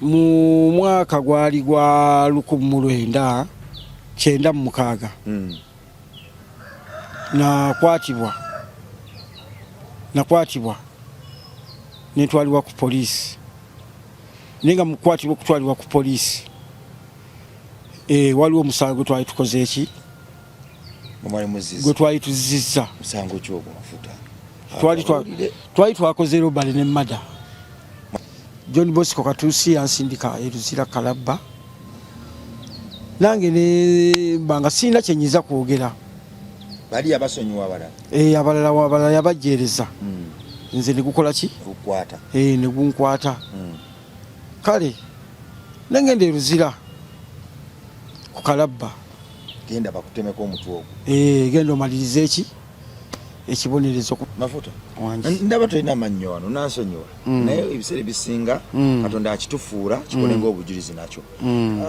mu mwaka gwali gwa 1996 nakwatibwa netwalibwa ku poliisi nenga mukwatibwa okutwalibwa ku poliisi waliwo omusango gwe twali tukoze eki gwe twali tuzizza musango ky'ogwo mafuta twali twakoze robale ne mada John Bosco Katusi yansindika eruzira kalabba nange ne banga sina kyenyiza kwogera bali abasonyiwa abalala abalala yabajereza nze nigukola ki ukwata negunkwata kale nengende eruzira ku kalabba genda bakutemeko omutwe ogwo genda omaliriza eki ekibonerezo mafuta ndaba tolina amannyo wano nansonyiwa naye ebiseera ebisinga Katonda akitufuura kikolenga obujulizi nakyo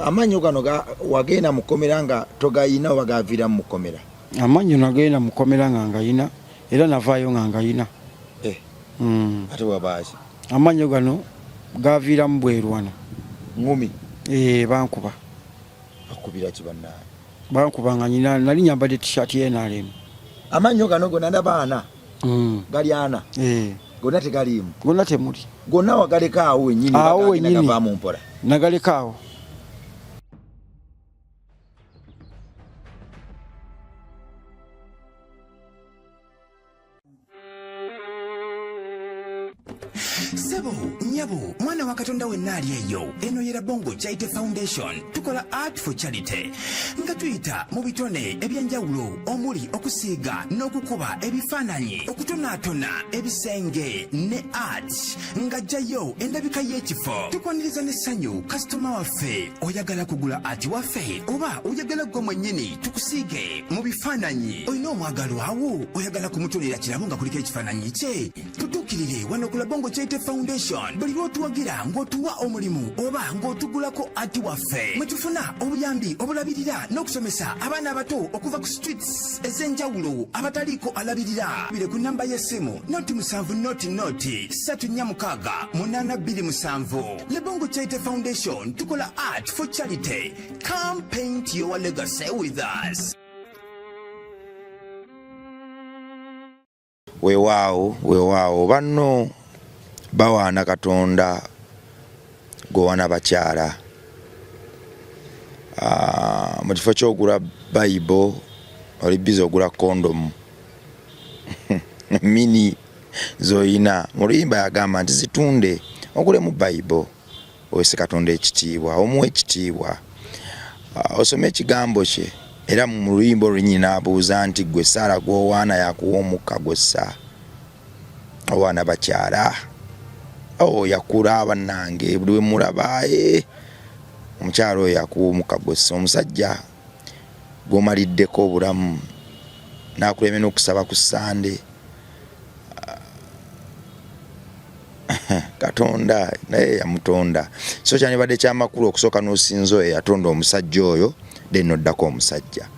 amannyo gano wagenda mukomera nga togayina oba gaviira mu mukomera amannyo nagenda mukomera nga ngayina era navaayo nga ngayina ate wabaaki amannyo gano gaviira mu bwerwana ngumi bankuba akubira kibannaye bankuba nga nyina nali nyambadde t-shirt y'NRM amannyo gano gonna ndabaana gali ana gonna tegaliimu gonna temuli gonna wagaleka awo wennyini gavaamu mpola nagaleka awo Sebo, nyabo, mwana wa Katonda wenna ali eyo. Eno yera Bongo Charity Foundation. Tukola art for charity. Nga tuyita mu bitone ebyenjawulo omuli okusiiga n'okukuba ebifaananyi, okutonaatona ebisenge ne art. Nga jjayo endabika y'ekifo. Tukwaniriza n'essanyu kasitoma waffe oyagala kugula art waffe oba oyagala gwe mwennyini tukusiige mu bifaananyi. Olina omwagalo awo oyagala kumutonera kirabo nga kuliko ekifaananyi kye. Tutuukirire wano ku Bongo Charity Foundation. Buli lw'otuwagira ng'otuwa omulimu oba ng'otugulako ati waffe mwe tufuna obuyambi obulabirira n'okusomesa abaana abato okuva ku streets ez'enjawulo abataliiko alabirira. Bire ku nnamba y'essimu noti 7 Le Bongo Charity Foundation tukola art for charity. Come paint your legacy with us. Weewaawo banno bawaana Katonda gowaana bakyala mu kifo ky'ogula Bible oli bizi ogula kondomu mini zoyina mu luyimba yagamba nti zitunde ogule mu Bible owese Katonda ekitiibwa omuwa ekitiibwa osome ekigambo kye era mu luyimba olunyi n'abuuza nti gwe Saara gw'owaana yakuwa omukka gwessa owaana bakyala yakula bannange buli we mulaba omukyala oyo yakuwa omukka gwessa omusajja gw'omaliddeko obulamu n'akuleme n'okusaba ku Sande Katonda naye yamutonda so kyandibadde kyamakulu okusooka n'osinza oyo yatonda omusajja oyo then oddako omusajja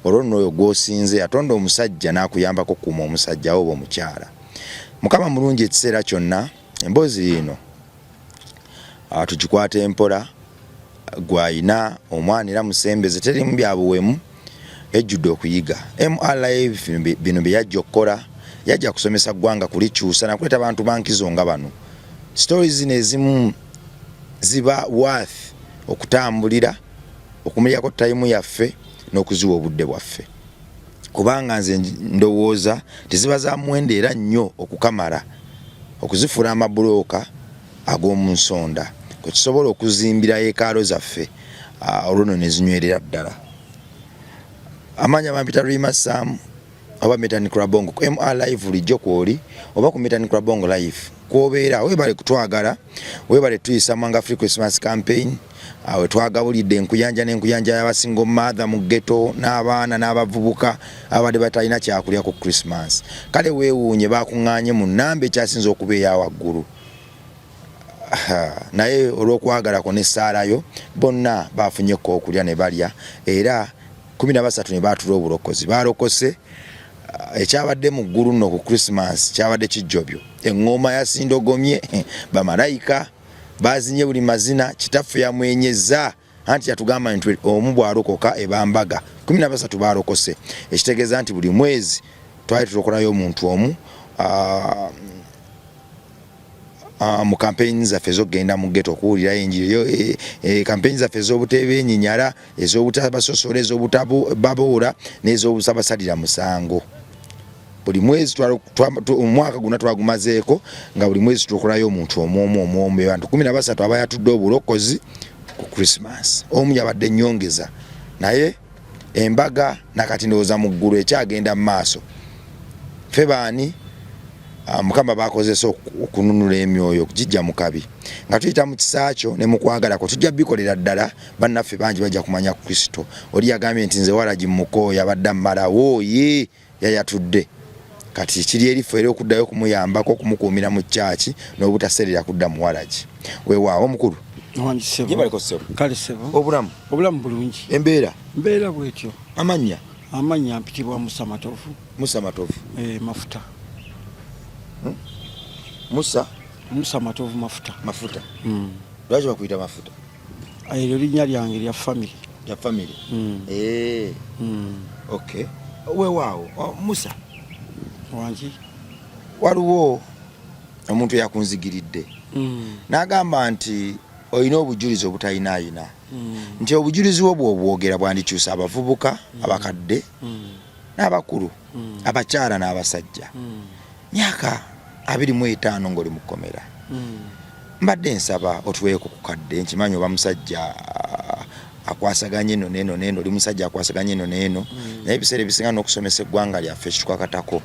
olwo n'oyo gw'osinze yatonda omusajja n'akuyambako kuuma omusajja oba omukyala. Mukama mulungi ekiseera kyonna emboozi lino tugikwata empola gwayina omwana era musembeze terimu byabuwemu ejjudde okuyiga MRF bino bye yajja okukola yajja kusomesa ggwanga kulikyusa nakuleeta abantu bankizo nga bano stories zino ezimu ziba worth okutambulira okumulyako tayimu yaffe n'okuziwa obudde bwaffe kubanga nze ndowooza teziba za muwendo era nnyo okukamala okuzifuula amabulooka ag'omu nsonda kwe kisobola okuzimbira yeekaalo zaffe olwono ne zinywerera ddala. Amanya bampita Rima Sam oba Metanikula Bongo ku MRF bulijjo kwoli oba ku Metanikula Bongo live kwobeera weebale kutwagala weebale tuyisa Mwanga Free Christmas campaign awe twagabulidde enkuyanja n'enkuyanja y'abasingo mother mu ghetto n'abaana n'abavubuka abadde batalina kyakulya ku Christmas. Kale weewuunye bakuŋŋaanye mu nnamba ekyasinza okubeera waggulu naye olw'okwagalako ne Saarayo bonna baafunyeko okulya ne balya era 13 ne baatula obulokozi baalokose ekyabadde mu ggulu nno ku Christmas kyabadde kijjobyo eŋŋoma yasindogomye bamalayika bazinye buli mazina kitaffe yamwenyeza anti yatugamba nti omu bwalokoka ebambaga 13 balokose ekitegeeza nti buli mwezi twali tulokolayo omuntu omu mu campaign zaffe z'okugenda mu ghetto okuwulira enjiri campaign zaffe ez'obutebenyinyala ez'obutabasosola ez'obutababuula n'ez'obusabasalira musango buli mwezi omwaka guno twagumazeeko nga buli mwezi tulokolayo omuntu omu bantu 13 aba yatudde obulokozi ku Christmas omu yabadde nnyongeza naye embaga nakati ndowooza mu ggulu ekyagenda mu maaso ffe baani mukama bakozesa okununula emyoyo okugijja mu kabi nga tuyita mu kisaakyo ne mu kwagalako tujja bikolera ddala bannaffe bangi bajja kumanya ku Kristo oli yagambye nti nze Waragi Mukooya abadde mmalawo ye yayatudde kati kiri erifo era okuddayo kumuyambako okumukuumira mu kyaki n'obutaserera kudda mu Waragi weewaawo omukulu kale sebo obulamu bulungi embeera bwetyo amanya mpitibwa Musa Matovu mafuta Musa Matovu mafuta lwaki bakuyita mafuta eryo linnya lyange lya family okay weewaawo Musa wangi waliwo omuntu yakunzigiridde n'agamba nti olina obujulizi obutayinaayina nti obujulizi bwo bw'obwogera bwandikyusa abavubuka abakadde n'abakulu abakyala n'abasajja myaka 25 ng'oli mu kkomera mbadde nsaba otuweeko ku kadde nkimanyi oba musajja akwasaganye eno n'eno oli musajja akwasaganye eno n'eno naye ebiseera ebisinga n'okusomesa eggwanga lyaffe ekitukwakatako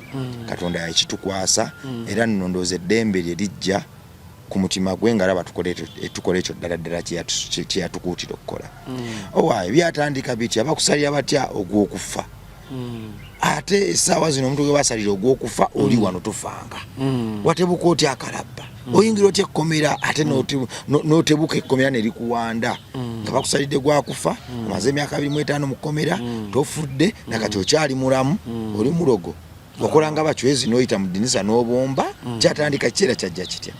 Katonda yakitukwasa era nno ndowooza eddembe lye lijja ku mutima gwe nga laba tukole ekyo ddala kyeyatukuutira okukola owaayo byatandika bitya bakusalira batya ogw'okufa ate essaawa zino omuntu gwe basalira ogw'okufa oli wano tufanga watebuka otya akalabba oyingira otya ekkomera ate n'otebuka ekkomera nerikuwanda nga bakusalidde gwakufa omaze emyaka 25 mu kkomera tofudde nakati okyali mulamu oli mulogo okola nga bacwezi n'oyita mu ddinisa n'obomba kyatandika kiseera kyajja kitya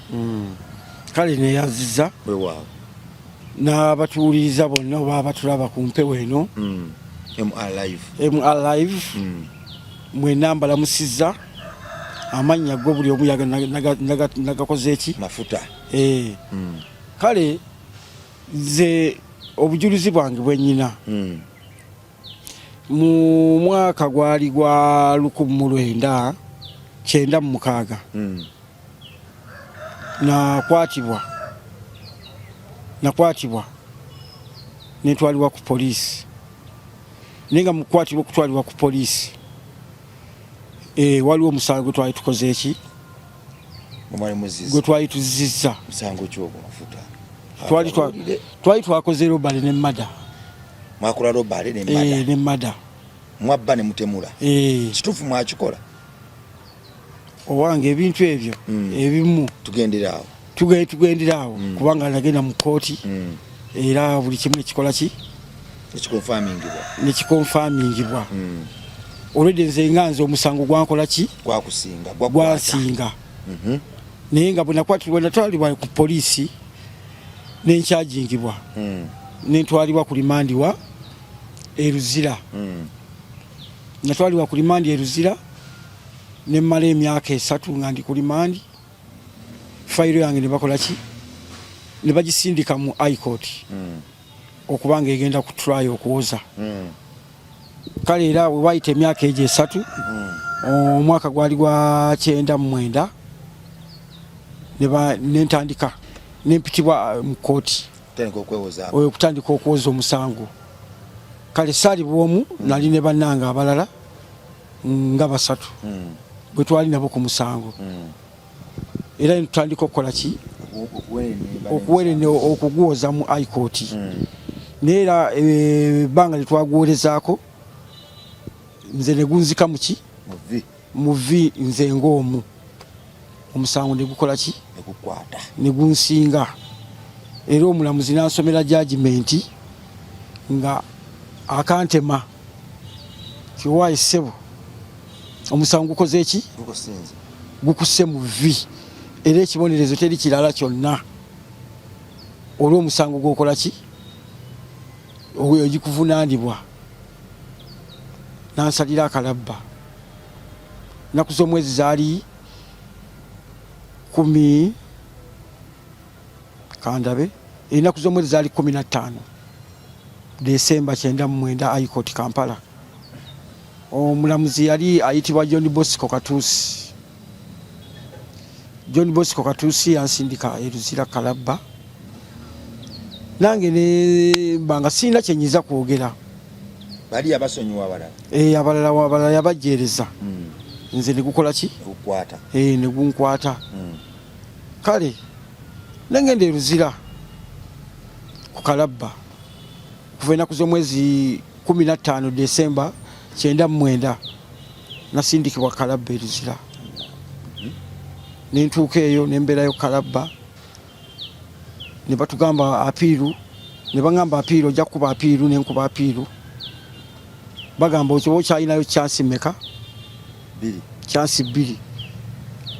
kale neyaziza weewaawo n'abatuwuliriza bonna oba abatulaba ku mpewo eno MR Live mwena mbalamusizza amannya go buli omu nagakoze eki mafuta kale nze obujulizi bwange bwennyina mu mwaka gwali gwa 1996 nakwatibwa netwalibwa ku poliisi nenga mukwatibwa okutwalibwa ku poliisi waliwo omusango twali tukoze eki gwe twali tuzizza musango ky'ogwo mafuta twali twakoze robale ne mada mwakola robale ne mada mwabba ne mutemula kituufu mwakikola owange ebintu ebyo ebimu tugenderaawo kubanga nagenda mu kooti era buli kimu nekikola ki nekikonfamingibwa olwedde nze nganze omusango gwankola ki gwansinga naye nga bwenakwatirwa natwalibwa ku poliisi nenkyajingibwa nentwalibwa ku limandiwa eruzira natwalibwa ku limandi eruzira nemmala emyaka 3 nga ndi ku limandi fayiro yange nebakola ki nebagisindika mu high court okubanga egenda ku try okuwoza kale era wewayita emyaka egyo 3 omwaka gwali gwa 99 nentandika nempitibwa mu kooti okutandika okuwoza omusango kale saali bwomu nali ne bannanga abalala nga 3 bwe twali nabo ku musango era netutandika okukola ki okuwere okugwoza mu high court neera ebbanga lyetwaguwolezaako nze negunzika muki muvi nze ng'omu omusango negukola ki negunsinga era omulamuzi nansomera judgment nga akantema kiwayi ssebo omusango gukoze eki gukusse mu vi era ekibonerezo teri kirala kyonna olw'omusango gw'okola ki oyo gikuvunaanibwa nansalira akalabba naku z'omwezi zaali 10 kandabe enaku z'omwezi zaali 15 Desemba 99 High Court Kampala. Omulamuzi yali ayitibwa John Bosco Katuusi. John Bosco Katuusi yansindika eruzira kalabba nange ne banga sina kyenyiza kwogera. Bali abasonyiwa abalala abalala yabajeereza nze ne gukola ki ukwata ne gunkwata kale nengende eruzira ku kalabba kuva ennaku z'omwezi 15 Desemba 99 nasindikibwa kalabba eruzira nentuuka eyo nembeerayo kalabba ne batugamba apiiru ne bagamba apiiru ojja kuba apiiru nenkuba apiiru bagamba okiba okyalinayo chansi meka chansi 2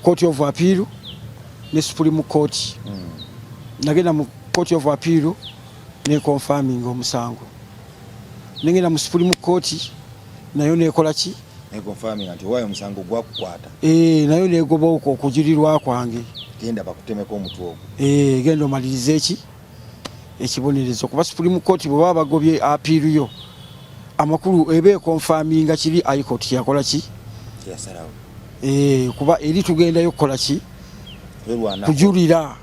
Court of Appeal ne Supreme Court nagenda mu Court of Appeal ne confirming omusango nengenda mu Supreme Court nayo nekola ki ne confirming nti wayo omusango gwakukwata nayo negoba okujirirwa kwange genda bakutemeko omutwe ogwo genda omalirize eki ekibonerezo kuba Supreme Court bwe baba bagobye appeal yo amakulu ebe confirming kiri High Court yakola ki yasalawo kuba eri tugendayo kukola ki kujulira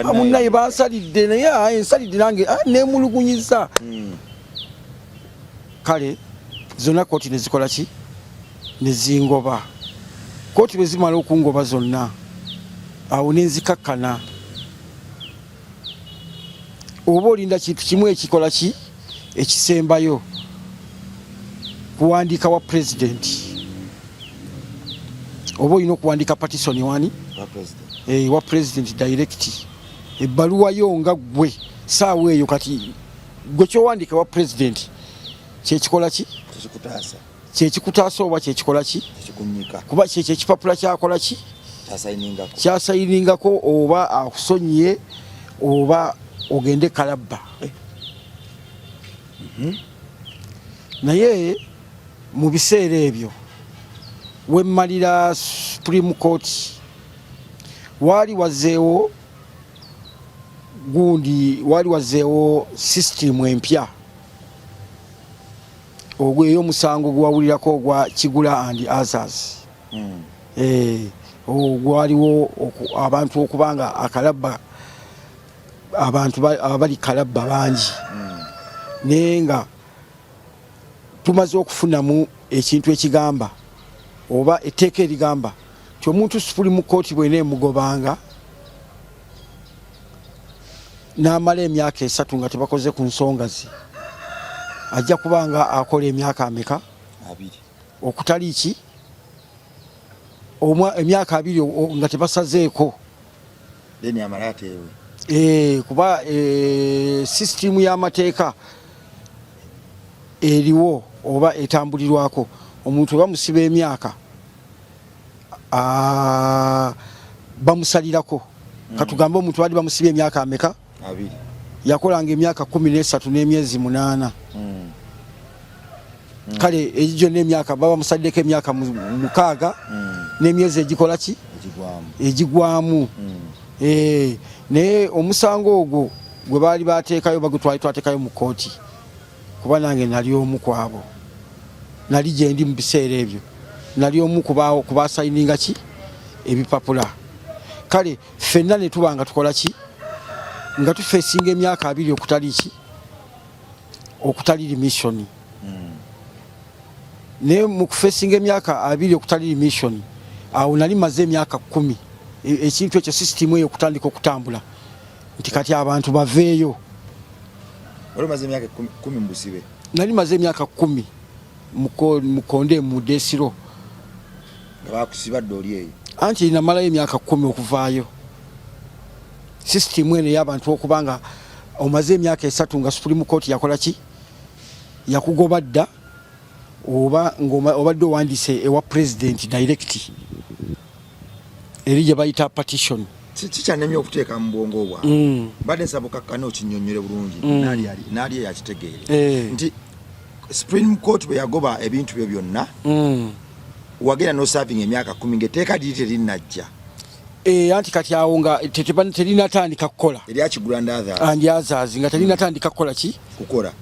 amunaye bansalidde naye ensalidde nange nemulugunyiza kale zonna kooti nezikola ki nezingoba kooti bwe zimala okungoba zonna awo nenzikakkana oba olinda kintu kimu ekikola ki ekisembayo kuwandiika wa president oba olina okuwandiika partition wani wa president direct ebbaluwa yo nga gwe saawa eyo kati gwe kyowandiika wa president kyekikola ki kyekikutaasa oba kyekikola ki kuba kyekyo ekipapula kyakola ki kyasayiningako oba akusonyiye oba ogende kalabba naye mu biseera ebyo wemmalira Supreme Court wali wazeewo system empya ogwo ey'omusango gwawulirako ogwa Kigula and others gwaliwo abantu okubanga akalabba abantu abali kalabba bangi naye nga tumaze okufunamu ekintu ekigamba oba etteeka erigamba ti omuntu Supreme Court bwena emugobanga n'amala emyaka 3 nga tebakoze ku nsonga ze ajja kubanga akola emyaka ameka 2 okutali ki emyaka 2 nga tebasazeeko deni amalatewe kuba system y'amateeka eriwo oba etambulirwako omuntu bamusiba emyaka bamusalirako katugambe omuntu bali bamusiba emyaka ameka 2 yakolanga emyaka 13 n'emyezi 8 kale ejo n'emyaka baba musaddeko emyaka 6 n'emyezi egikola ki egigwamu ne omusango ogwo gwe bali bateekayo bagutwatekayo mu kooti kuba nange nali omu kwabo nali gyendi mu biseera ebyo nali omu kubasayininga ki ebipapula kale ffenna ne tubanga tukola ki nga tufeesinga emyaka 2 okutali ki okutali remission ne mu kufeesinga emyaka 2 okutali remission awo nali maze emyaka 10 ekintu ekyo system eyo okutandika okutambula nti kati abantu baveeyo maze emyaka 10 mbusibe nali maze emyaka 10 mukonde mu desiro nga bakusiba ddoli eyo anti namalayo emyaka 10 okuvaayo system eno y'abantu okubanga omaze emyaka 3 nga Supreme Court yakola ki yakugoba dda oba obadde owandise ewa president direct eri gye bayita partition kikyanemye okuteeka mu bwongo bwa badde nsaba okakkane okinnyonnyole bulungi naali yakitegeere nti Supreme Court bwe yagoba ebintu byo byonna wagenda n'osavinga emyaka 10 ng'etteeka liri terinajja anti kati awo nga terinatandika kukola andi azazi nga terinatandika kukola ki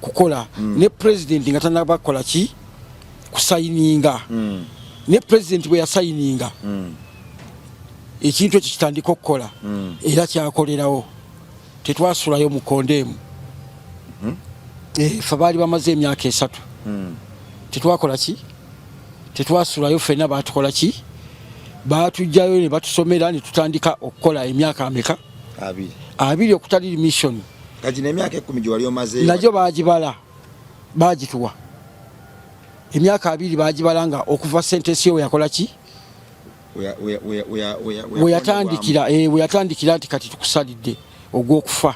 kukola ne president nga tanaba kukola ki kusayininga ne president bwe yasayininga ekintu ekyo kitandika okukola era kyakolerawo tetwasulayo mu kondemu ffe baali bamaze emyaka 3 tetwakola ki tetwasulayo ffenna baatukola ki baatujjayo ne batusomera ne tutandika okukola emyaka ameka 2 okutali mission kati n'emyaka 10 gye wali omaze najyo bagituwa emyaka 2 bagibala nga okuva sentence yo yakola ki weyatandikira nti kati tukusalidde ogw'okufa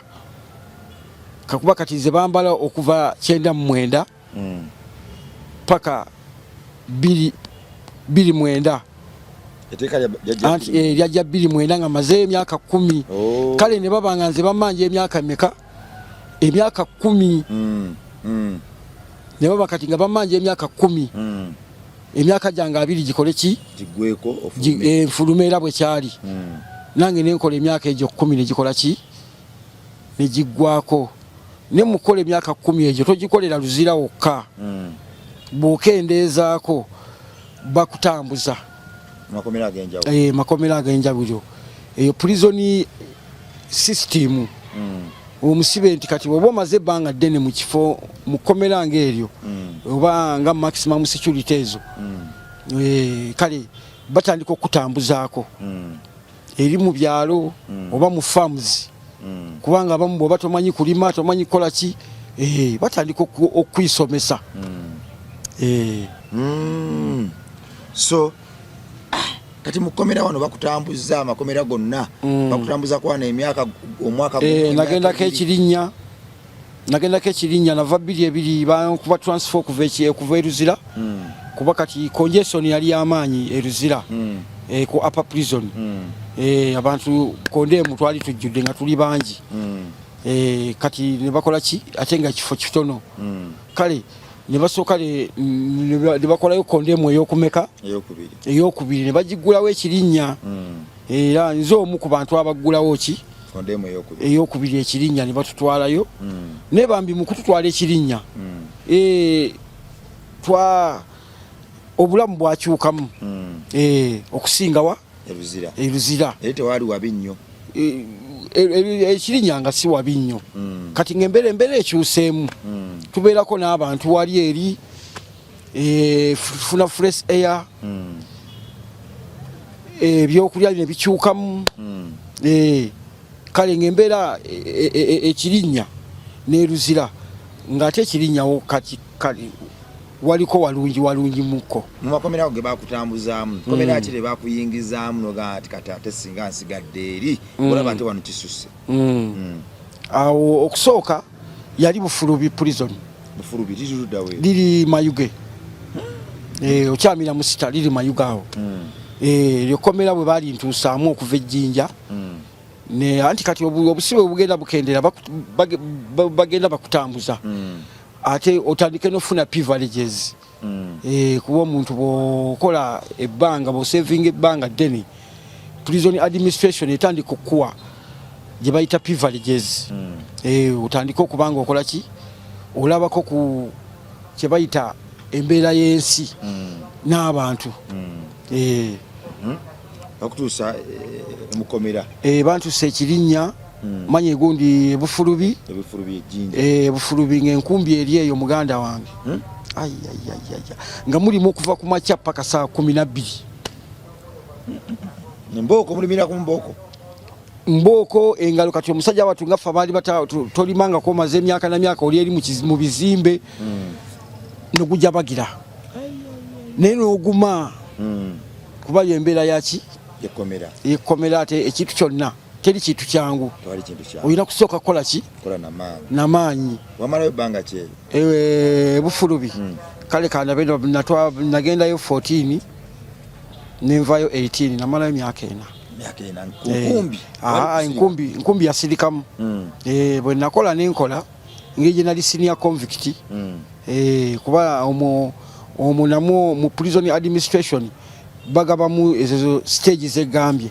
kakuba kati ze bambala okuva 99 paka 29 anti lyajja 29 nga maze emyaka 10 kale ne babanga nze bamanja emyaka meka emyaka 10 ne baba kati nga bamanja emyaka 10 emyaka jange 2 gikole ki gigweko enfulumera bwe kyali nange nenkola emyaka egyo 10 ne gikola ki ne giggwako ne mukola emyaka 10 egyo togikolera luzira wokka bw'okendeezaako bakutambuza makomera ag'enjawulo eyo prison system omusibe nti kati oba omaze ebbanga ddene mu kifo mu kkomera ng'eryo oba nga maximum security ezo kale batandika okutambuzaako eri mu byalo oba mu farms kubanga abamu bw'oba tomanyi kulima tomanyi kukola ki batandika okwisomesa so kati mukomera wano bakutambuza amakomera gonna bakutambuza kwana emyaka omwaka nagendako ekirinnya nava 2 bakuba transfer okuva eruzira kuba kati congestion yali y'amaanyi eruzira ku upper prison abantu kondemu twali tujjudde nga tuli bangi kati ne bakola ki ate nga kifo kitono kale ne basooka ne bakolayo kondemu ey'okumeka ey'okubiri ne bagiggulawo ekirinnya era nze omu ku bantu abaggulawo ki ey'okubiri ekirinnya ne batutwalayo ne bambi mu kututwala ekirinnya obulamu bwakyukamu okusingawa eruzira tewali wabi nnyo ekirinnya nga si wabi nnyo kati ng'embeera ekyuseemu tubeerako n'abantu wali eri funa fresh air ebyokulya ne bikyukamu kale ng'embeera ekirinnya n'eruzira ng'ate ekirinnyawo kati waliko walungi mukko mu makomera ge bakutambuzaamu komera kire bakuyingizaamu noga ati kati ate singa nsigadde eri olaba ate wano kisusse awo okusooka yali Bufulubi prison Bufulubi liri Mayuge okyamira musita liri Mayuge awo lyokomera bwe bali ntuusaamu okuva ejjinja ne anti kati obusibe bugenda bukendera bagenda bakutambuza ate otandike nofuna privileges kuba omuntu bw'okola ebbanga bw'osevinga ebbanga ddene prison administration etandika okuwa gye bayita privileges otandika okuba nga okola ki olabako ku kye bayita embeera y'ensi n'abantu bakutuusa mukomera bantuusa ekirinnya manya egundi Bufulubi Bufulubi ng'enkumbi eri eyo muganda wange nga mulimu okuva ku makya paka saa 12 Mboko mulimira ku Mboko engalo kati omusajja watu nga ffe baali tolimanga ko maze emyaka na myaka oli eri mu bizimbe nogujja bagira naye n'oguma kuba embeera yaki yekomera ate ekintu kyonna teri kintu kyangu olina kusooka kukola ki namaanyi wamalayo ebbanga ki Bufulubi kale kanagendayo 14 nenvayo 18 namalayo emyaka 4 myaka ena nkumbi nkumbi yasirikamu bwe nakola nenkola ng'egye nali senior convict kuba omwo namwo mu prison administration bagabamu ezo stages egambye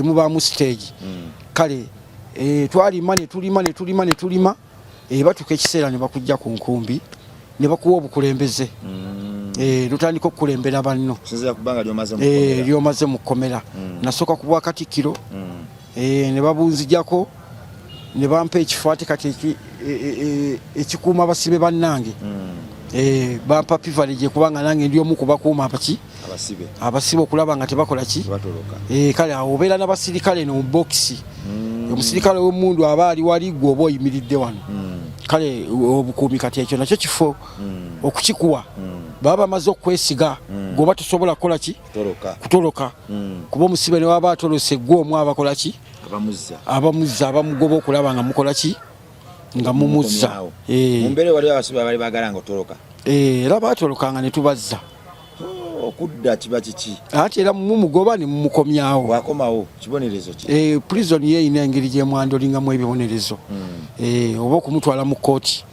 mubaamu stage kale twalima ne tulima batuka ekiseera ne bakujja ku nkumbi ne bakuwa obukulembeze lutandika okukulembera banno lyomaze mu kkomera nasooka ku bwakatikkiro ne babunzijako ne bampa ekifo ate kati ekikuuma abasibe bannange bampa privilege kubanga nange ndi omu kubakuuma abasibe okulaba nga tebakola ki kale awo obeera n'abasirikale no mu bokisi omusirikale w'omundu aba ali wali gwe oba oyimiridde wano kale obukuumi kati ekyo nakyo kifo okukikuwa baba bamaze okwesiga gwoba tosobola kukola ki kutoloka kuba omusibe ne waba atolose gwe omu abakola ki abamuzza abamugoba okulaba nga mukola ki nga mumuzza mumbere wali abasibe abali bagala nga otoloka era batolokanga ne tubazza okudda kiba kiki ate era mumugoba ne mumukomyawo wakomawo kibonerezo ki prison yeeyina engeri gyemwandolingamu ebibonerezo oba okumutwala mu kooti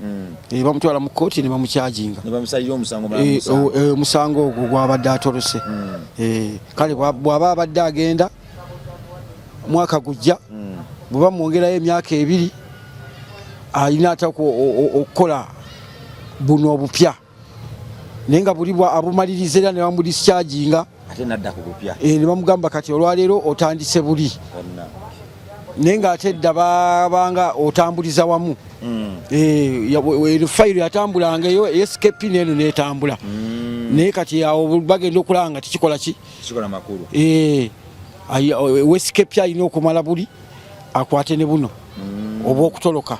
bamutwala mu kooti ne bamukyajinga ne bamusalira omusango omusango ogwo gwabadde atolose kale bw'aba abadde agenda mwaka gujja bwe bamwongerayo emyaka 2 alina ate okukola buno obupya naye nga buli abumaliriza era ne bamudischarginga ate nadda ku bupya ne bamugamba kati olwaleero otandise buli naye nga ate edda babanga otambuliza wamu fayiro yatambulangayo escape neeno netambula naye kati awo bagenda okulaba nga tikikola ki kikola makulu escape alina okumala buli akwate ne buno oba okutoloka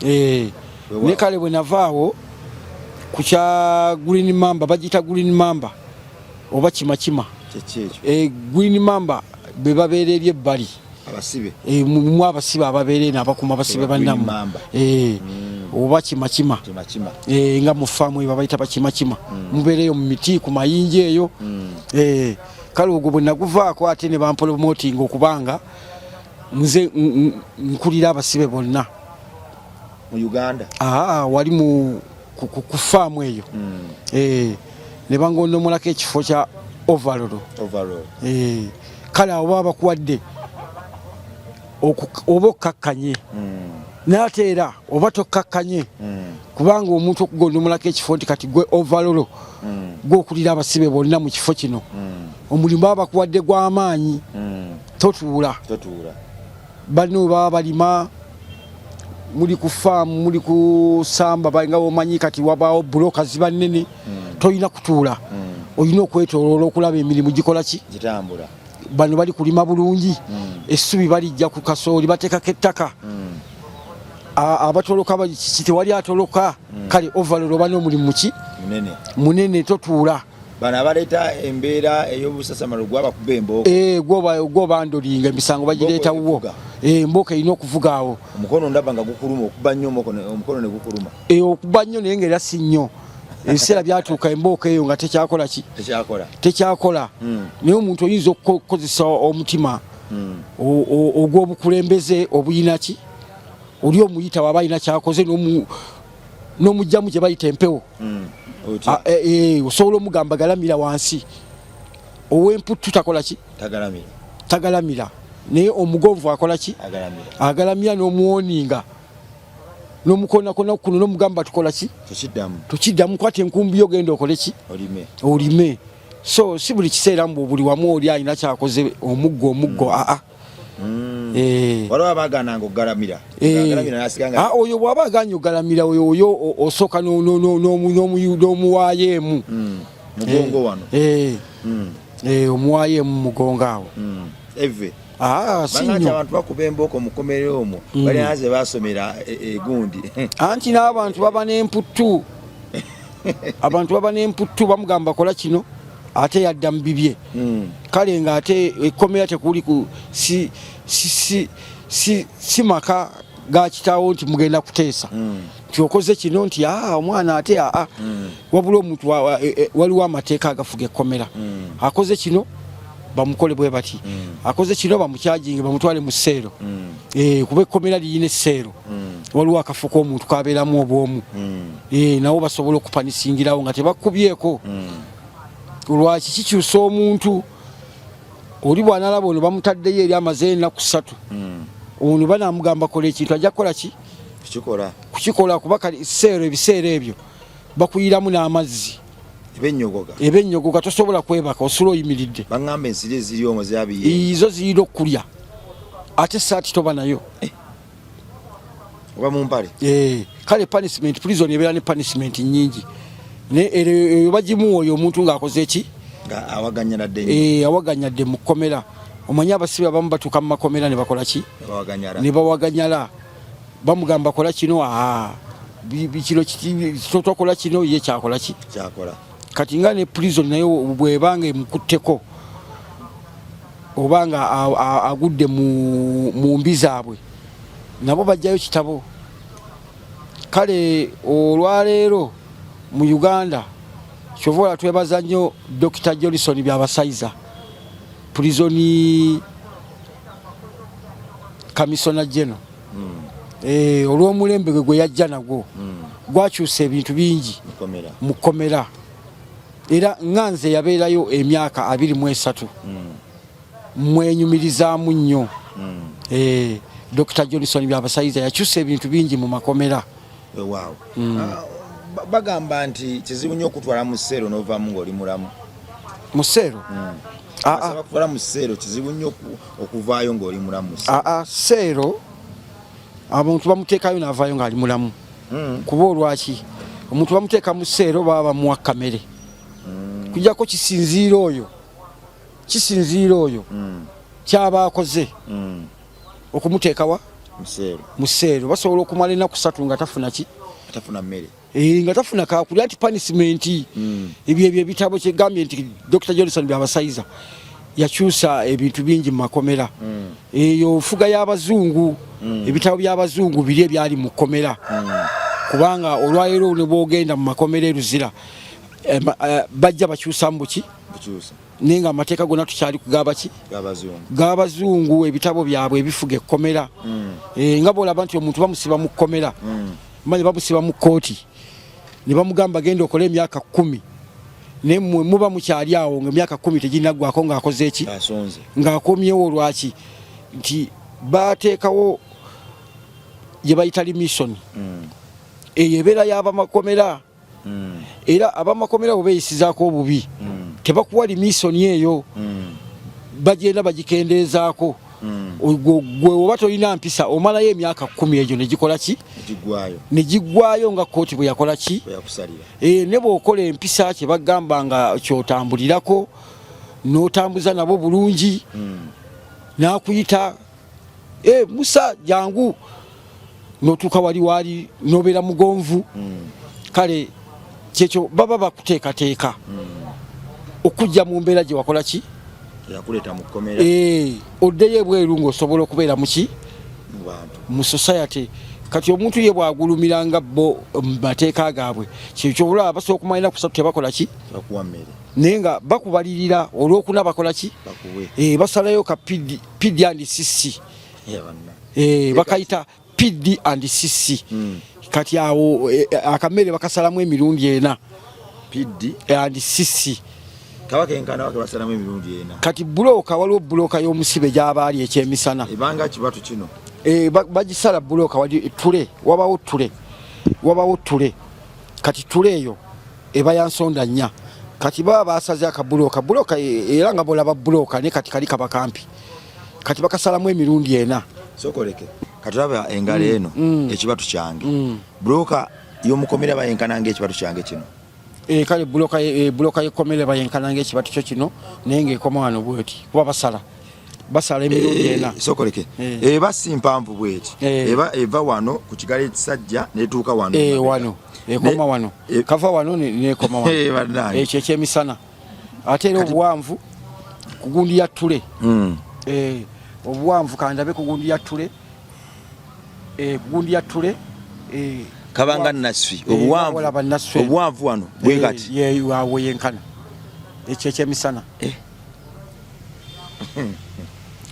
ne kale bwe navaawo ku kya Green Mamba bagita Green Mamba oba kimakima Green Mamba be babeera eri ebbali abasibe mu abasibe ababeera n'abakuma abasibe bannamu oba kimakima nga mu faamu eyo babayita bakimakima mubeereyo mu miti ku mayinja eyo kale ogwo bwe naguvaako ate ne bampolomotinga okubanga nze nkulira abasibe bonna mu Uganda wali mu ku faamu eyo ne bangondomolako ekifo kya overall kale awo baba bakuwadde oba okkakkanye n'ate era oba tokkakkanye kubanga omuntu okugondomolako ekifo nti kati gwe overall gwokulira abasibe bonna mu kifo kino omulimu baba bakuwadde gw'amaanyi totuula banno baba balima muli ku faamu muli ku samba nga omanyi kati wabaawo buloka ziba nnene tolina kutuula olina okwetoloola okulaba emirimu gikola ki gitambula bano bali kulima bulungi essubi balijja ku kasooli bateekako ettaka abatoloka kiki tewali atoloka kale overall oba n'omulimu ki munene totuula bana abaleeta embeera ey'obusasamalo gwabakuba embooko gwobandolinga emisango bagireetawo embooko erina okuvuga awo omukono ndaba nga gukuluma okuba nnyo omukono ne gukuluma okuba nnyo naye ngaera si nnyo ebiseera byatuuka embooko eyo nga tekyakola ki tekyakola naye omuntu oyinza okukozesa omutima ogw'obukulembeze obuyina ki oli omuyita waba alina kyakoze n'omugjamu gye bayita empewo osobola omugamba galamira wansi ow'emputtu takola ki tagalamira naye omugonvu akola ki agalamira n'omuwoninga n'omukonakona kuno n'omugamba tukola ki tukiddamu kwata enkumbi yo genda okole ki olime so si buli kiseera mbu buli wamu oli alina kyakoze omuggo waliwo abaagananga okugalamira oyo bw'aba aganye ogalamira oyo osooka n'omuwaayo emu mugongo wano omuwaayo emu mugongo awo sinyo abantu bakuba embooko mu kkomero omwo balina ze basomera egundi anti n'abantu baba n'emputtu abantu baba n'emputtu bamugamba kola kino ate yadda mu bibye kale ng'ate ekkomera tekuli ku si maka ga kitaawo nti mugenda kuteesa nti okoze kino nti omwana ate wabula omuntu waliwo amateeka agafuga ekkomera akoze kino bamukole bwe bati akoze kino bamukyajinge bamutwale mu sseero kuba ekkomera liyina esseero waliwo akafo k'omuntu kabeeramu obwomu nawo basobola okupanisingirawo nga tebakubyeko lwaki kikyusa omuntu oli bw'anaalaba ono bamutaddeyo eri amaze ennaku 3 ono banamugamba kola ekintu ajja kukola ki kukikola kuba ebiseera ebyo bakuyiramu n'amazzi ebenyogoga tosobola kwebaka osula oyimiridde baŋŋamba ensiri eziri omwo zabiye izo ziyina okulya ate saati toba nayo oba mu mpale kale punishment prison ebeera ne punishment nyingi eyo bagimuwa oyo omuntu ng'akoze eki awaganyadde mu kkomera omanyi abasibe abamu batuuka mu makomera ne bakola ki ne bawaganyala bamugamba kola kino kino tokola kino ye kyakola ki kati nga ne prison nayo bwebanga emukutteko obanga agudde mu mbi zaabwe nabo bajjayo kitabo kale olwaleero mu Uganda kyovola twebaza nnyo Dr. Johnson Byabasaiza prison Commissioner General olw'omulembe gwe yajja nagwo gwakyusa ebintu bingi mu kkomera era nganze yabeerayo emyaka 23 mwenyumirizaamu nnyo Dr. Johnson Byabasaiza yakyusa ebintu bingi mu makomera bagamba nti kizibu nnyo okutwala mu sseero n'ovaamu ng'oli mulamu mu sseero bakutwala mu sseero kizibu nnyo okuvaayo ng'oli mulamu sseero abantu bamuteekayo n'avaayo ng'ali mulamu kuba olwaki omuntu bamuteeka mu sseero baba bamuwa kamere kujjako kisinziira oyo kyaba akoze okumuteekawa mu sseero basobola okumala ennaku 3 nga tafuna ki atafuna mmere nga tafuna kakulya nti punishment ebyo ebitabo kyegambye nti Dr. Johnson Byabasaiza yakyusa ebintu bingi mu makomera eyo fuga y'abazungu ebitabo by'abazungu biri ebyali mu kkomera kubanga olwaleero ne bwogenda mu makomera eruzira bajja bakyusamu buki naye nga amateeka gonna tukyali kugaba ki g'abazungu ebitabo byabwe ebifuga ekkomera nga bw'olaba nti omuntu bamusiba mu kkomera manyi bamusiba mu kkooti ne bamugamba genda okola emyaka 10 naye muba mukyali awo nga emyaka 10 teginaggwako ng'akoze eki ng'akomyewo lwaki nti bateekawo gye bayita limison eyo ebeera y'abamakomera era abamakomera bwe beeyisizaako obubi tebakuwa limisoni eyo bagenda bagikendeezaako gwe oba tolina mpisa omalayo emyaka 10 egyo negikola ki negiggwayo nga kooti bwe yakola ki ne bw'okola empisa kye bagamba nga kyotambulirako n'otambuza nabo bulungi n'akuyita Musa jangu n'otuuka wali n'obeera mugonvu kale kyekyo baba bakuteekateeka okujja mu mbeera gye wakola ki yakuleeta mu kkomera oddeyo ebweru ng'osobola okubeera muki mu society kati omuntu ye bwagulumiranga bo mu mateeka gaabwe kyekyo olaba basobola okumalira ku 3 tebakola ki naye nga bakubalirira olwokuna bakola ki basalayo ka PD and CC bakayita PD and CC kati awo akamere bakasalamu emirundi 4 PD and CC kati buloka waliwo buloka y'omusibe gy'abaali ekyemisana ebanga kibatu kino bagisala buloka wali tule wabawo tule kati tule eyo eba yansonda nnya kati baba basaze akabuloka era nga bolaba buloka ne kati kali kabakampi kati bakasalamu emirundi 4 sokoleke kati laba engalo eno ekibatu kyange buloka y'omukomera bayenkananga ekibatu kyange kino kale buloka yekomere bayenkananga ekibatu kyo kino naye ng'ekoma wano bweti kuba basala emirundi 4 sokoleke eba simpanvu bweti eva wano ku kigalo ekisajja netuuka wano wano ekoma wano kava wano nekoma wano ekyo ekyemisana ate era obuwanvu kugundi ya ttule obuwanvu kandabe kugundi ya ttule kugundi ya ttule kabanga nasfi obuwanvu wano bwegati wawe yenkana ekyo ekyemisana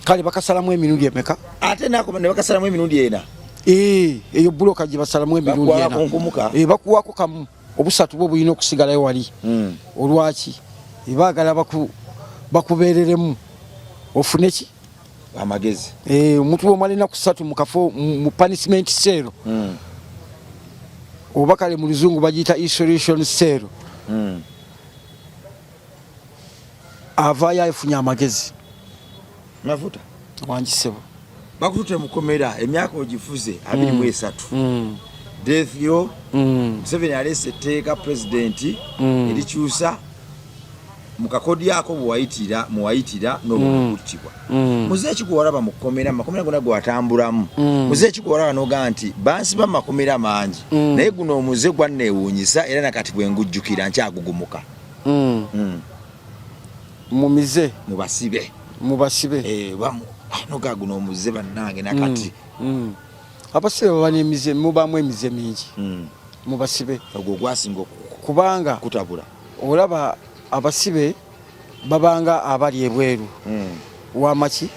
kale bakasalamu emirundi emeka ate nako ne bakasalamu emirundi ena eyo buloka gye basalamu emirundi ena bakuwako kamu obusatu bwo bulina okusigalayo wali olwaki baagala bakubeereremu ofune ki amagezi omuntu bw'omalina ku ssatu mu kafo mu punishment cell oba kale mu luzungu bagiyita isolation cell avaayo afunye amagezi mafuta wangisebo bakutute mukomera emyaka ogifuze 23 death yo Museveni alese etteeka president erikyusa mukakodi yako muwayitira n'okuttibwa muzeeki gw'olaba mu kkomera makomera gonna gwatambulamu muzeeki gw'olaba n'oga nti bansiba makomera mangi naye guno omuze gwanneewuunyisa era nakati bwe ngujjukira nkyagugumuka mumize mubasibe noga guno omuze bannange nakati abasibe baba n'emize mubamu emize mingi mubasibe ogwo gwasinga kubanga kutabula olaba abasibe babanga abali ebweru wamaki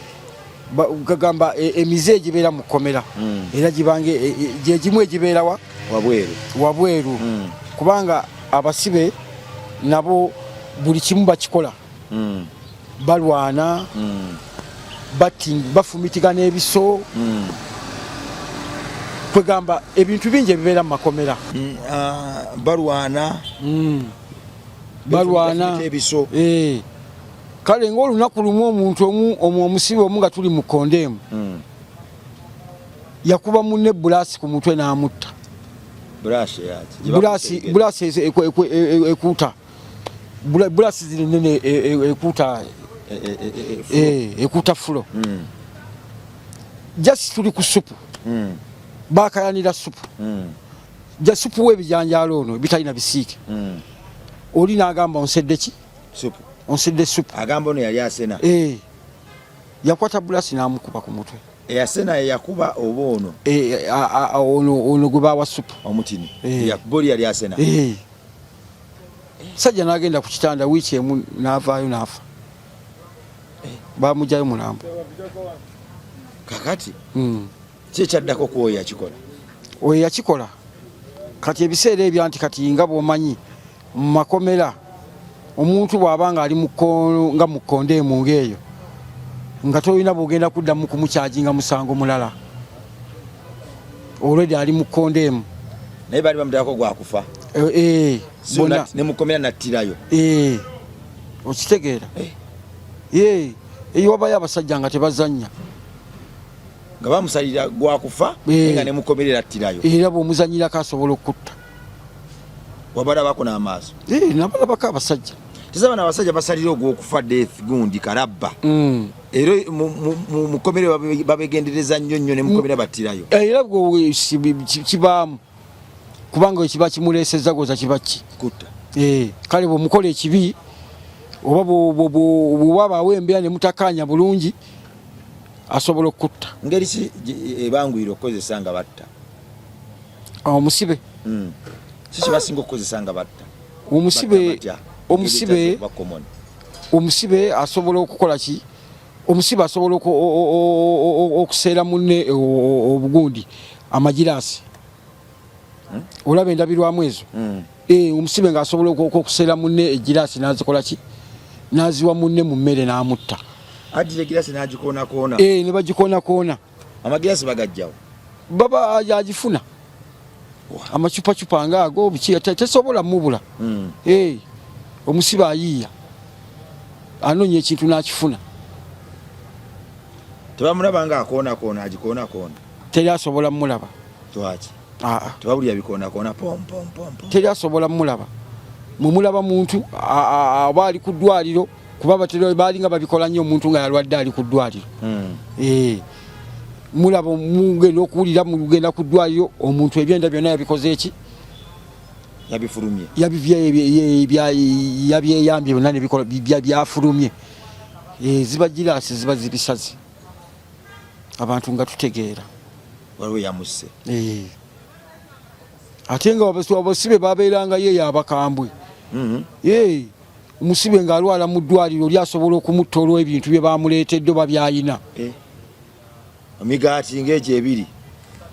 gagamba emize egibeera mu kkomera era gibange gyegimu egibeera wabweru kubanga abasibe nabo buli kimu bakikola balwana bafumitigana ebiso kwegamba ebintu bingi ebibeera mu makomera balwana kale ng'olunaku lumu omuntu omusibe omu nga tuli mu kondemu yakuba munne bulaasi ku mutwe n'amutta bulaasi ekuuta bulaasi ziri nene ekuuta fulo jasi tuli ku supu bakayanira supu ja supu webijanjalo ono bitalina bisiike oli n'agamba onsedde ki supu onsedde supu agamba ono yali asena yakwata bulasi n'amukuba ku mutwe eyasena yakuba oba ono gwe bawa supu omutini yakuboli yali asena sajja n'agenda ku kitanda wiiki emu n'avaayo n'afa bamugyayo mulambo kakati kyekyaddako ku oyo yakikola oyo yakikola kati ebiseera ebyo anti kati nga bw'omanyi mu makomera omuntu bw'abanga ali nga mu kkondeemu ng'eyo nga tolina bw'ogenda kuddamu kumukyaginga musango mulala olwedi ali mu kkondeemu naye baali bamuteekako gwakufa ne mukomera nattirayo okitegeera eyo wabayo abasajja nga tebazannya nga bamusalira gwakufa nga ne mukomerera attirayo era bw'omuzanyirako asobola okutta wabalabako n'amaaso nabalabako abasajja tezaba n'abasajja basalira ogw'okufa death gundi kalabba era mukomere babegendereza nnyo ne mukomera battirayo era kibaamu kubanga ekiba kimuleesezza goza kiba kutta kale bw'omukola ekibi oba bw'wabaawo embeera ne mutakkaanya bulungi asobola okutta ngeri ki ebangwire okukozesa nga batta omusibe kibasinga okukozesa nga batta omusibe asobola okukola ki omusibe asobola okuseera munne obugundi amagiraasi olaba endabirwamu ezo omusibe ng'asobola okuseera munne egiraasi n'azikola ki n'aziwa munne mu mmere n'amutta ajire girasi n'agikoonakoona ne bagikoonakoona amagirasi bagajjawo baba agifuna amacupacupa ngaago biki tesobola mubula omusibe ayiiya anoonya ekintu n'akifuna tebamulaba nga akoonakoona agikoonakoona teri asobola mumulaba twaki tebabulya bikoonakoona pompompompo teri asobola mumulaba mumulaba muntu aba ali ku ddwaliro kuba batero balinga babikola nnyo omuntu nga yalwadde ali ku ddwaliro mulaba mugenda okuwulira mugenda ku ddwaliro omuntu ebyenda byonna yabikoze eki yabifulumye yabyeyambye byonna nebikola byafulumye ziba giraasi ziba zibisazi abantu nga tutegeera waliwo yamusse ate nga abasibe babeerangayo eyo abakambwe omusibe ng'alwala mu ddwaliro lyasobola okumuttoolwa ebintu bye bamuleetedde oba byayina emigaati ng'egyo ebiri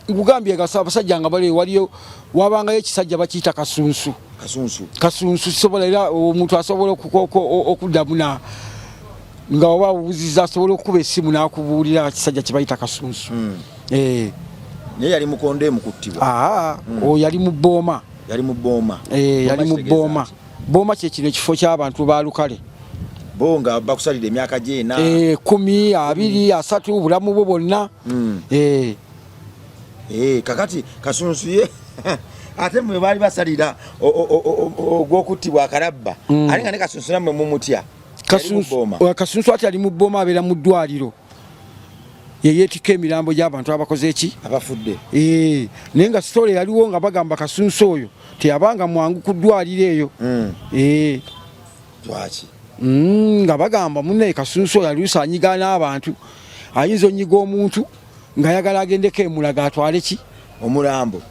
nkugambye abasajja nga bali waliyo wabangayo ekisajja bakiyita kasunsu kisobola era omuntu asobola okuddamu nga oba obuuziza asobola okukuba essimu n'akubuulira ekisajja kye bayita kasunsu naye yali mukonde mukuttibwa oyo yali mu bbooma yali mu bbooma bbooma kyekino ekifo ky'abantu ba lukale bo nga bakusalira emyaka gyena 10 20 30 bulamu bwo bwonna kakati kasunsu ye ate mwe baali basalira ogw'okuttibwa akalabba ali nga ne kasunsu nammwe mumutya kasunsu ati ali mu bbooma abeera mu ddwaliro yeyeetika emirambo gy'abantu abakoze eki abafudde naye nga sitole yaliwo nga bagamba kasunsu oyo teyabanga mwangu ku ddwaliro eyo lwaki nga bagamba munnaye kasunsu oyo aliusa anyiga n'abantu ayinza onyiga omuntu ng'ayagala agendeko emulaga atwale ki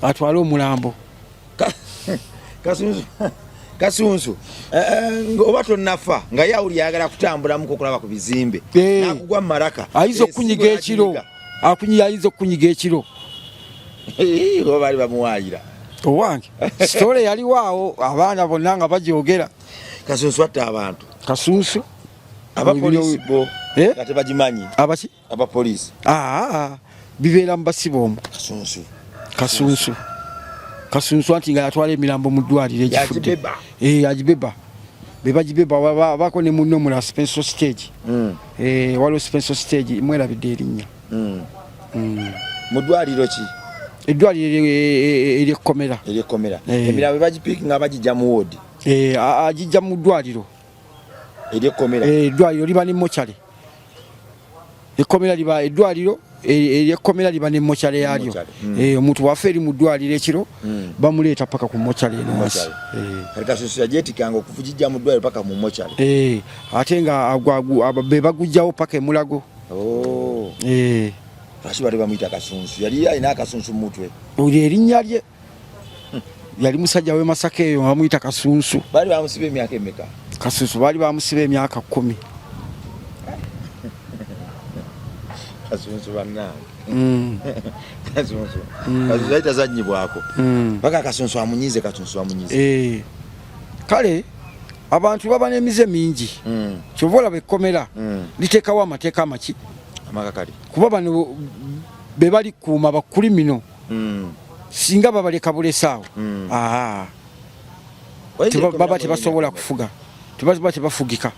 atwale omulambo kasunsu oba tonnafa nga yawuli yagala kutambulamuko okulaba ku bizimbe nakugwa mumaraka ayinza okunyiga ekiro ayinza okunyiga ekiro oba baali bamuwaayira owange sitole yaliwaawo abaana bonna nga bagyogera kasunsu atta abantu kasunsu abapoliisi bo nga tebagimanyi abaki abapoliisi bibeera mu basiba omu kasunsu anti nga yatwala emirambo mu ddwaliro egifudde agibeba bebagibeba bako ne munno mula Spencer Stage waliwo Spencer Stage mwerabidde erinnya mu ddwaliro ki eddwaliro eryekkomera emirambo bagipiiki nga bagijja mu woodi agijja mu ddwaliro eryekkomera eddwaliro liba ne mochale ekkomera liba eddwaliro eryekkomera liba ne mochale yalyo omuntu waffe eri mu ddwaliro ekiro bamuleeta paka ku mochale eno wansi kasunsu yagyetikanga okuvugijja mu ddwaliro paka mu mochale ate nga be bagujjawo paka emulago lwaki bali bamuyita kasunsu yali alina akasunsu mu mutwe olyo erinnya lye yali musajja w'e Masaka eyo nga bamuyita kasunsu baali bamusiba emyaka emeka kasunsu baali bamusiba emyaka 10 kasunsu bannange kasunsu yali tazannyibwako paka kasunsu amunyize kale abantu baba n'emize mingi kyova olaba ekkomera liteekawo amateeka amaki amakakali kuba bano be bali kuuma bakulimino singa babaleka bulesaawo baba tebasobola kufuga tebaba tebafugika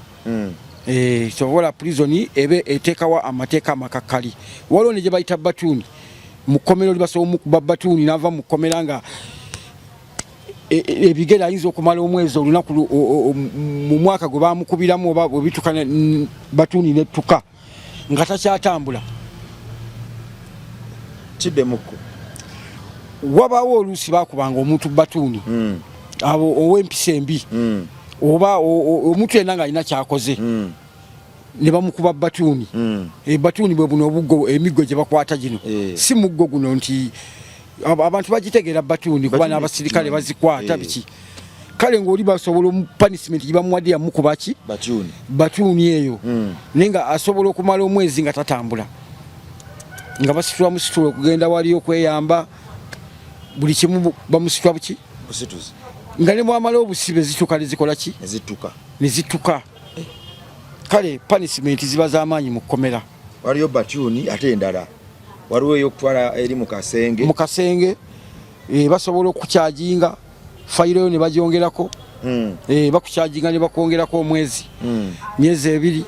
sobola prison ebe eteekawo amateeka amakakali waliwo ne gye bayita batuuni mu kkomero libasobola omukuba batuuni n'ava mu kkomera nga ebigere ayinza okumala omwezi olunaku mu mwaka gwe bamukubiramu oba bwebituka batuuni nettuka nga takyatambula kiddemukko wabaawo oluusi bakubanga omuntu batuuni abo ow'empisa embi oba omuntu yenna ng'alina kyakoze ne bamukuba batuuni batuuni bwe buno obuggo emiggo gye bakwata gino si muggo guno nti abantu bagitegeera batuuni kuba n'abasirikale bazikwata biki kale ng'oli basobola punishment gye bamuwadde yamukuba ki batuuni eyo naye nga asobola okumala omwezi nga tatambula nga basitula musitula okugenda wali okweyamba buli kimu bamusitula buki busituzi nga ne mwamala obusibe zituka nezikola ki nezituka kale punishment ziba z'amaanyi mu kkomera waliyo batuuni ate endala waliwo ey'okutwala eri mu kasenge basobola okukyajinga fayiro yo ne bagyongerako bakukyajinga ne bakwongerako omwezi myezi 2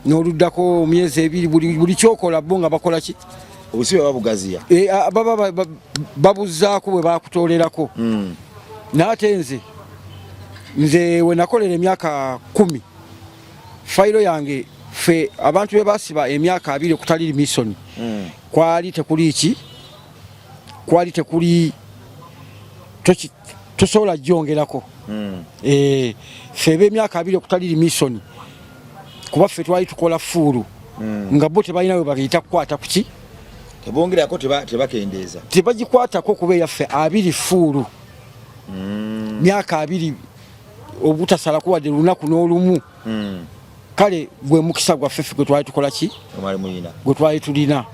n'oluddako myezi 2 buli kyokola bo nga bakola ki obusibe babugaziya baba babuzaako bwe bakutoolerako n'ate nze we nakolera emyaka 10 fayiro yange fe abantu be basiba emyaka 2 okutali mission kwali tekuli ki kwali tekuli tosobola gyongerako febe emyaka 2 okutali mission kuba ffe twali tukola fuulu nga bo tebalina we bagiyita kukwata kuki tebongerako tebakendeeza tebagikwatako kuba eyaffe 2 fuulu myaka 2 obutasala kuwadde lunaku n'olumu kale gwe mukisa gwaffe ffe gwe twali tukola ki gwe twali tulina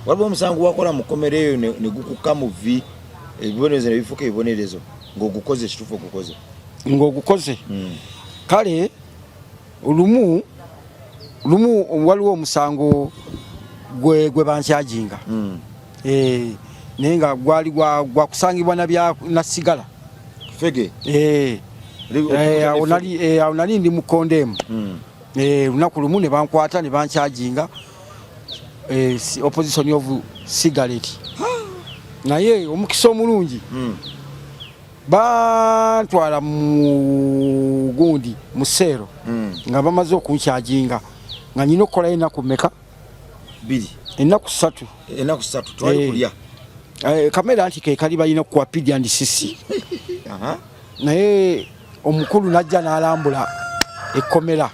waliwo omusango wakola mu kkomera eyo ne gukuka mu vi ebibonerezo ne bifuuka ebibonerezo ng'ogukoze ekituufu ng'ogukoze kale lumu waliwo omusango gwe bankyajinga naye nga gwali gwakusangibwa na sigala fege awo nali ndi mukondeemu lunaku lumu ne bankwata ne bankyajinga opposition of cigarette naye omukisa omulungi bantwala mu gundi mu seero nga bamaze okunkyajinga nga nyina okukola ennaku mmeka ennaku 3 twali kulya kamera nti ke kali balina kuwa pidi and sisi naye omukulu najja n'alambula ekkomera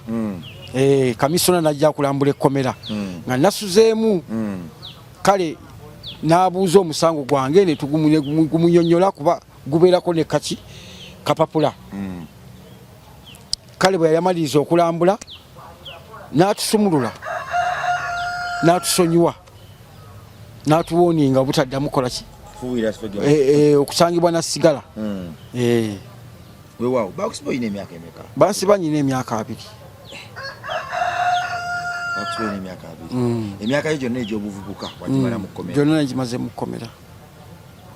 kamisona najja kulambula ekkomera nga nasuzeemu kale n'abuuza omusango gwange ne tugumunyonnyola kuba gubeerako ne kaki kapapula kale bwe yamaliriza okulambula n'atusumulula n'atusonyiwa n'atuwooninga obutaddamu kola ki okusangibwa na sigala bansiba nyina emyaka 2 emyaka yo gyonna egy'obuvubuka wagimala mu kkomera gyonna nagimaze mu kkomera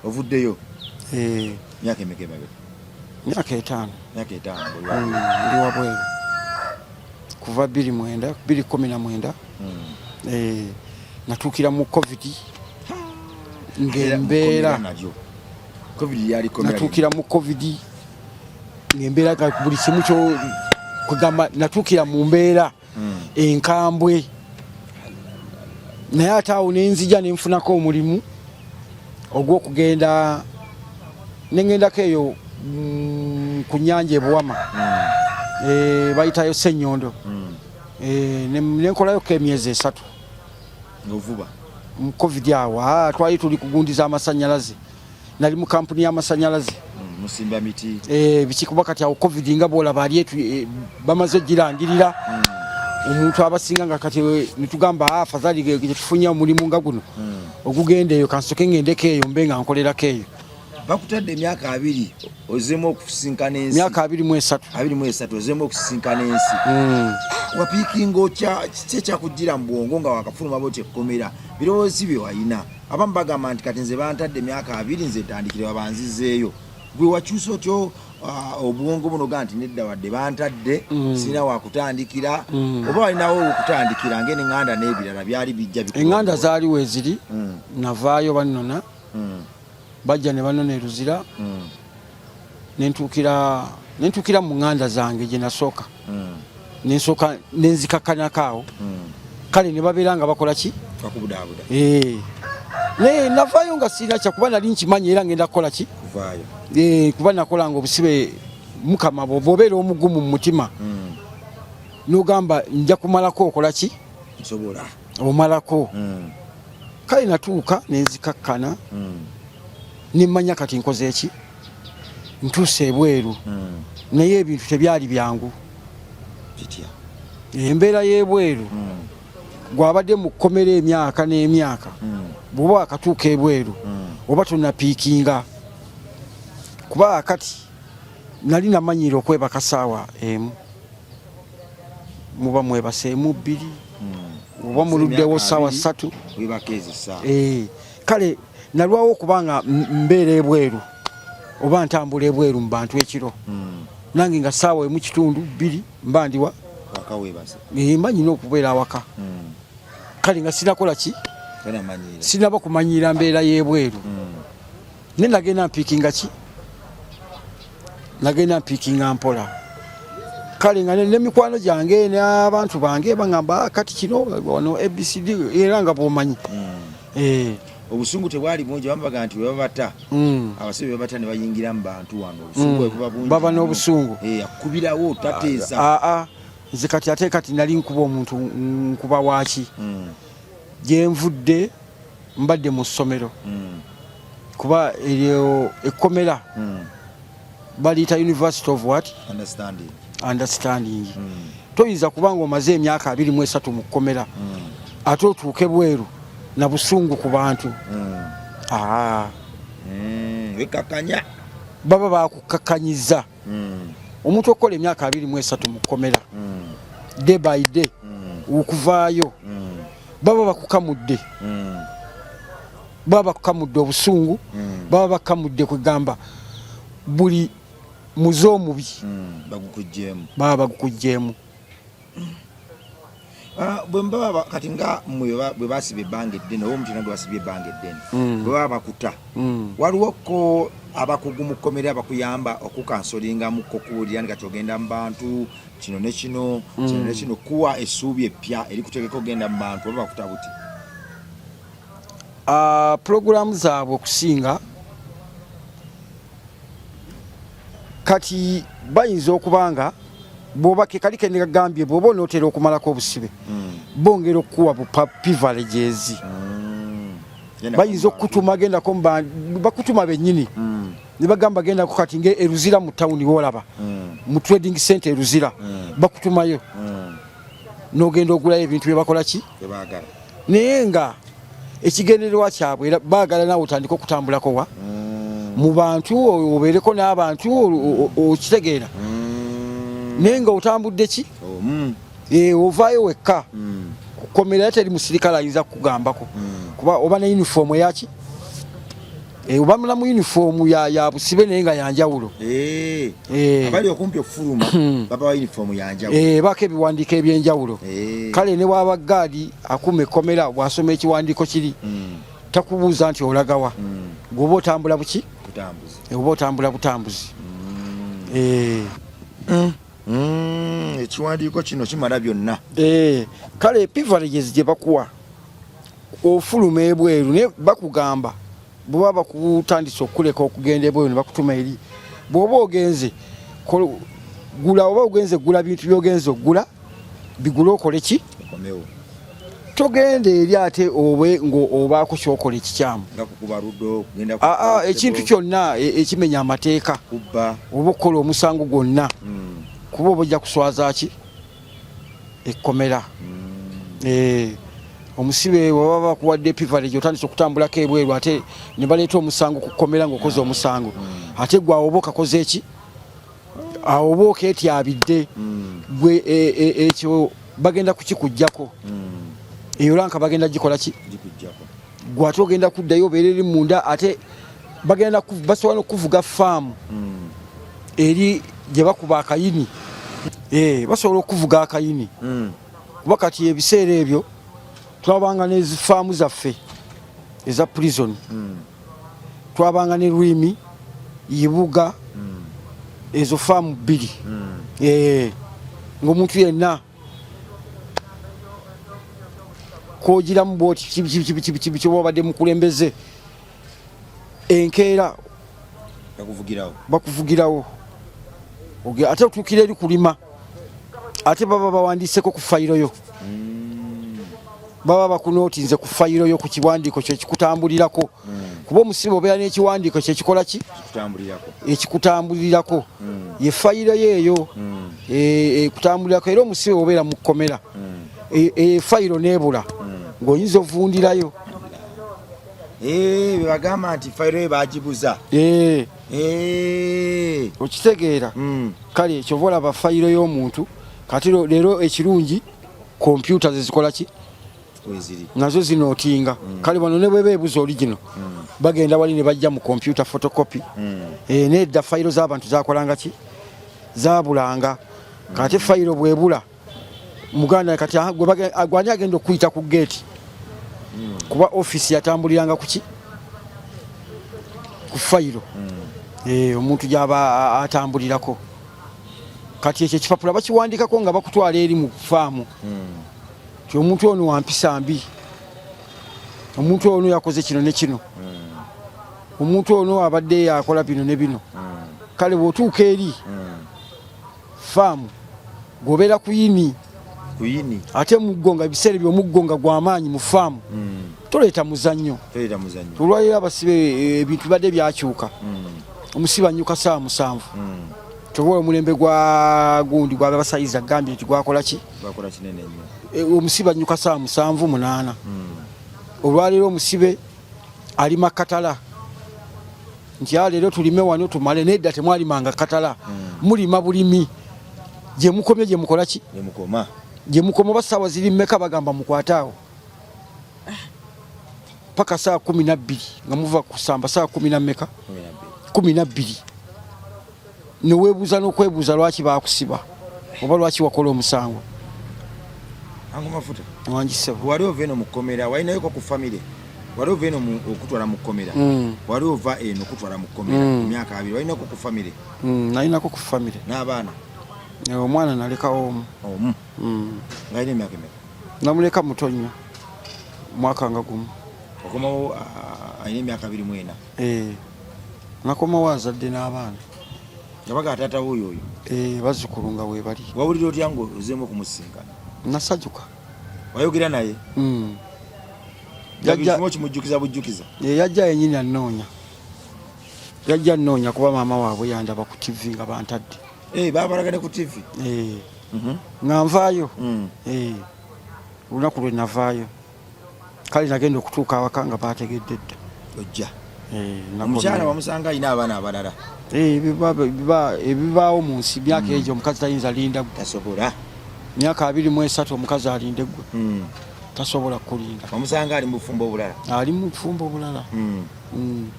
ovuddeyo myaka emeka emabega myaka 5 ndi wabweru kuva 2019 natuukira mu covid ng'embeera natuukira mu covid ng'embeera buli kimu kyo kugamba natuukira mu mbeera enkambwe naye ate awo nenzija nenfunako omulimu ogw'okugenda nengendako eyo ku nnyanja ebuwama bayitayo Ssenyondo nenkolayo emyezi 3 ngovuba mu covid awo twali tuli kugundiza amasanyalaze nali mu kampuni y'amasanyalaze musimba miti bikikuba kati awo covid nga boolaba ali bamaze girangirira omuntu abasinga nga kati nitugamba afadhali tufunye omulimu nga guno ogugenda eyo kansoke ngendeko eyo mbe nga nkolerako eyo bakutadde emyaka 2 ozemu okusinkana ensi myaka 23 ozemu okusinkana ensi wapiikingo kyekyakugira mu bwongo nga wakafuluma bo kyekkomera birowoozi bye walina abamu bagamba nti kati nze bantadde emyaka 2 nze tandikire wabanzizeeyo gwe wakyusa otyo obwongo buno ga nti nedda wadde bantadde sina wakutandikira oba walinawo okutandikira ng'eŋŋanda n'ebirala byali bijja eŋŋanda zaaliwo eziri navaayo bannona bajja ne banona eruzira nentuukira mu ŋŋanda zange gye nasooka nensooka nenzikakkanako kale ne babeera nga bakola ki naye navaayo nga sirina kyakuba nali nkimanyi era ngenda kukola ki kuba nakolanga obusibe mukama bw'obeera omugumu mu mutima n'ogamba nja kumalako okola ki omalako kale natuuka nenzikakkana nimmanya kati nkoze eki ntuuse ebweru naye ebintu tebyali byangu embeera y'ebweru gwabadde mu kkomera emyaka n'emyaka bw'oba akatuuka ebweru oba tonapiikinga kuba kati nali namanyiira okwebaka saawa emu muba mwebaseemu 2 oba muluddewo saawa 3 kale nalwawo okubanga mbeera ebweru oba ntambula ebweru mu bantu ekiro nange nga saawa emu kitundu 2 mba ndiwa mba nyina okubeera awaka kale nga sinakola ki sinaba kumanyiira mbeera y'ebweru ne nagenda mpiikinga ki nagenda mpiikinga mpola kale nga n'emikwano gyange n'abantu bange bagamba kati kino wano ABCD era nga bw'omanyi obusungu tebwali bungi bambaga nti webabata abasibe bebata ne bayingira mu bantu wano obusungu bwe bungi baba n'obusungu akubirawo tateesa nze kati ate kati nali nkuba omuntu nkuba waaki gye nvudde mbadde mu ssomero kuba eryo ekkomera baliyita University of what understanding toyinza kubanga omaze emyaka 23 mu kkomera ate otuuke bweru na busungu ku bantu wekakanya baba bakukakanyiza omuntu okola emyaka 23 mu kkomera day by day okuvaayo baba bakukamudde baba bakukamudde obusungu baba bakamudde kwegamba buli muze omubi baba bagukujjeemu bwembaba kati nga bwe basiba ebbanga eddene oba omuntu nagwe basibye ebbanga eddene bwe baba bakuta waliwo ko abakugu mu kkomera abakuyamba okukansolingamukko kuwulira nga kyogenda mu bantu kino ne kino kuwa essuubi eppya erikutegeka ogenda mu bantu oba bakuta buti programu zaabwe okusinga kati bayinza okubanga bwobake kali kende kagambye bwoba onootera okumalako obusibe bongera okukuwa privileges bayinza okutuma gendako bakutuma bennyini ne bagamba gendako kati nge eruzira mu tawuni wolaba mu trading center eruzira bakutumayo n'ogenda ogulayo ebintu bye bakola ki naye nga ekigendererwa kyabwe era baagala naawe otandika okutambulako wa mu bantu obeereko n'abantu okitegeera naye nga otambudde ki ovaayo wekka kukomera teri musirikale ayinza kukugambako kuba oba ne uniform eyaki oba mula mu uniform ya busibe naye nga yanjawulo abali okumpi okufuluma baba uniform yanjawulo bako ebiwandiiko ebyenjawulo kale ne waba gaadi akuuma ekkomera bw'asoma ekiwandiiko kiri takubuuza nti olagawa gwoba otambula buki oba otambula butambuzi ekiwandiiko kino kimala byonna kale privileges gye bakuwa ofuluma ebweru ne bakugamba bw'oba bakutandisa okuleka okugenda ebweru ne bakutuma eri bw'oba ogenze gula oba ogenze gula bintu by'ogenze okugula bigula okole ki togenda eri ate obe ng'obaako kyokola ekikyamu ekintu kyonna ekimenya amateeka oba okukola omusango gwonna kuba oba ojja kuswaza ki ekkomera omusibe waba bakuwadde privilege otandise okutambulako ebweru ate ne baleeta omusango ku kkomera ng'okoze omusango ate gwe awo oba okakoze eki awo oba okeetyabidde gwe ekyo bagenda kukikuggyako eyo lanka bagenda gikola ki gwe ate ogenda kuddayo obeera eri munda ate basobola n'okuvuga faamu eri gye bakuba akayini basobola okuvuga akayini kuba kati ebiseera ebyo twabanga n'ezifaamu zaffe eza prison twabanga ne Lwimi Ibuga ezo faamu 2 ng'omuntu yenna kogiramu bwoti kyoba obadde mukulembeze enkeera bakuvugirawo ate otuukira eri kulima ate baba bawandiiseko ku fayiro yo baba bakunootinze ku fayiro yo ku kiwandiiko kyo ekikutambulirako kuba omusibe obeera n'ekiwandiiko kyekikola ki ekikutambulirako ye fayiro yeeyo ekutambulirako era omusibe obeera mu kkomera fayiro neebula ng'oyinza ovundirayo bebagamba nti fayiro ye bagibuza okitegeera kale ekyo olaba fayiro y'omuntu kati leero ekirungi kompyuta zezikola ki nazo zinootinga kale bano ne bwe beebuza origino bagenda wali ne bajja mu kompyuta photocopy nedda fayiro z'abantu zakolanga ki zabulanga kati fayiro bwebula muganda kati gwani agenda okuyita ku gate kuba ofisi yatambuliranga kuki ku fayiro omuntu gyaba atambulirako kati ekyo ekipapula bakiwandikako nga bakutwala eri mu faamu ti omuntu ono wampisa mbi omuntu ono yakoze kino ne kino omuntu ono abadde yakola bino ne bino kale bw'otuuka eri faamu gwobeera kuyini ate muggo nga ebiseera ebyomuggo nga gw'amaanyi mu faamu toleeta muzannyo olwaliro abasibe ebintu badde byakyuka omusiba nnyuka saa 7 tobola omulembe gwa gundi gw'abasayiza gambye nti gwakola kinene nnyo omusiba nnyuka saa 7-8 olwaleero omusibe ali makatala nti leero tulime wano tumale nedda temwalimanga katala mulima bulimi gye mukomye gye mukola ki gye mukoma basaawa ziri mmeka bagamba mukwataawo paka saa 12 nga muva kusamba saa 10 mmeka 12 neweebuuza n'okwebuuza lwaki bakusiba oba lwaki wakola omusango ango mafuta wangisebo wali ova eno mu kkomera walinayoko ku famire wali ova eno okutwala mu kkomera wali ova eno okutwala mu kkomera emyaka 2 walinako ku famire nalinako ku famire n'abaana omwana nalekawo omu nga alina emyaka emeka namuleka muto nnyo mwaka nga gumu okomawo alina emyaka 24 nakomawo azadde n'abaana yabaga ataatawo oyo bazzukulu nga weebali wawulira otya ngo ozeemu okumusinkana nasajuka wayogera naye kimu kimujjukiza bujjukiza yajja yenyini annoonya yajja annoonya kuba maama waabwe yandaba ku TV nga bantadde babalagane ku TV nga nvaayo olunaku lwe navaayo kale nagenda okutuuka awaka nga bategedde dda ojja omukyala wamusanga alina abaana abalala ebibaawo mu nsi myaka egyo omukazi tayinza linda gwe tasobola myaka 23 omukazi alinde gwe tasobola kulinda omusanga ali mu bufumbo obulala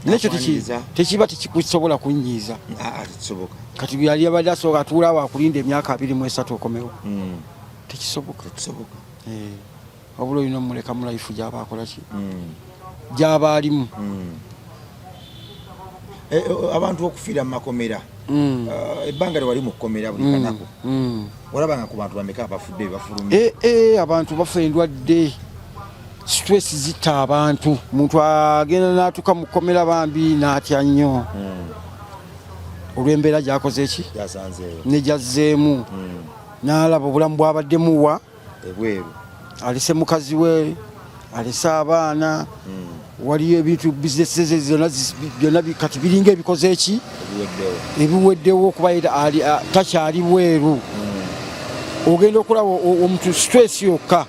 nekyo tekiba tekikusobola kunyiiza tekisoboka kati yali abadde asooka atuulaawo akulinda emyaka 23 okomewo tekisoboka wabula olina omuleka mu life gy'aba akola ki gy'aba alimu abantu okufiira mu makomera ebbanga lye wali mu kkomera buli kanaku walabanga ku bantu bameka abafudde bafulumye abantu bafa endwadde stress zitta abantu omuntu agenda n'atuuka mu kkomera bambi n'atya nnyo olw'embeera gy'akoze eki ne gyazzeemu n'alaba obulamu bw'abaddemuwa ebweru alese mukazi we alese abaana waliyo ebintu bizinesi ze byonna kati biringa ebikoze eki ebiweddewo okuba takyali bweru ogenda okulaba omuntu stress yokka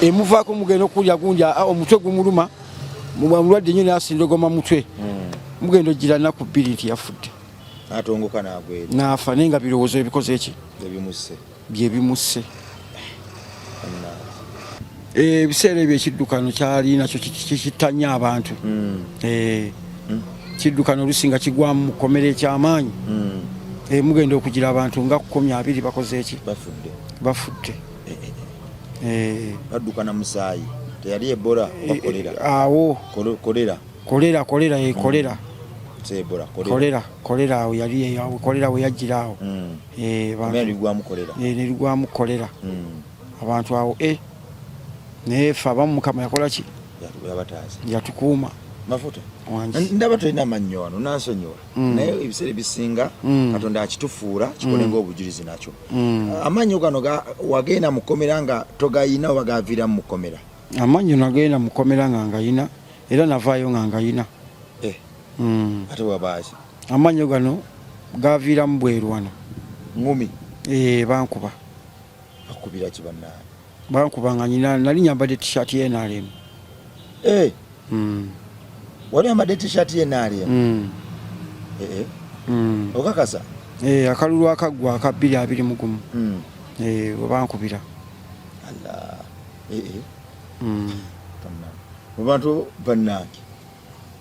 emuvaako mugenda okulya gundi omutwe gumuluma mulwadde nnyo nasindogoma mutwe mugenda ogira nnaku 2 nti yafudde atongoka n'agwera n'afa naye nga birowoozo ebikoze eki byebimusse ebiseera ebyo ekiddukano kyali nakyo kikittanya abantu kiddukano olusinga kigwamu mu kkomera ekyamaanyi mugenda okugira abantu nga 12 bakoze eki bafudde baddukana musaayi teyali ebola bakolera awo kolera awo yali awo kolera we yajjira awo nerigwamu kolera abantu awo naye ffe abamu mukama yakola ki yatukuuma mafuta ndaba tolina amannyo wano nansonyiwa naye ebiseera ebisinga katonda akitufuula kikole ngaobujulizi nakyo amannyo gano wagenda mu kkomera nga togayina oba gaviiramu mu kkomera amannyo nagenda mu kkomera nga ngayina era navaayo nga ngayina ate wabaaki amannyo gano gaviiramu bweru wano ngumi bankuba bakubira ki bannaawe bankuba nga nyina nali nyambadde t-shirt y'NRM wali ambadde t-shirt y'NRM okakasa akalulu akaggwa aka 221 webankubira abantu bannange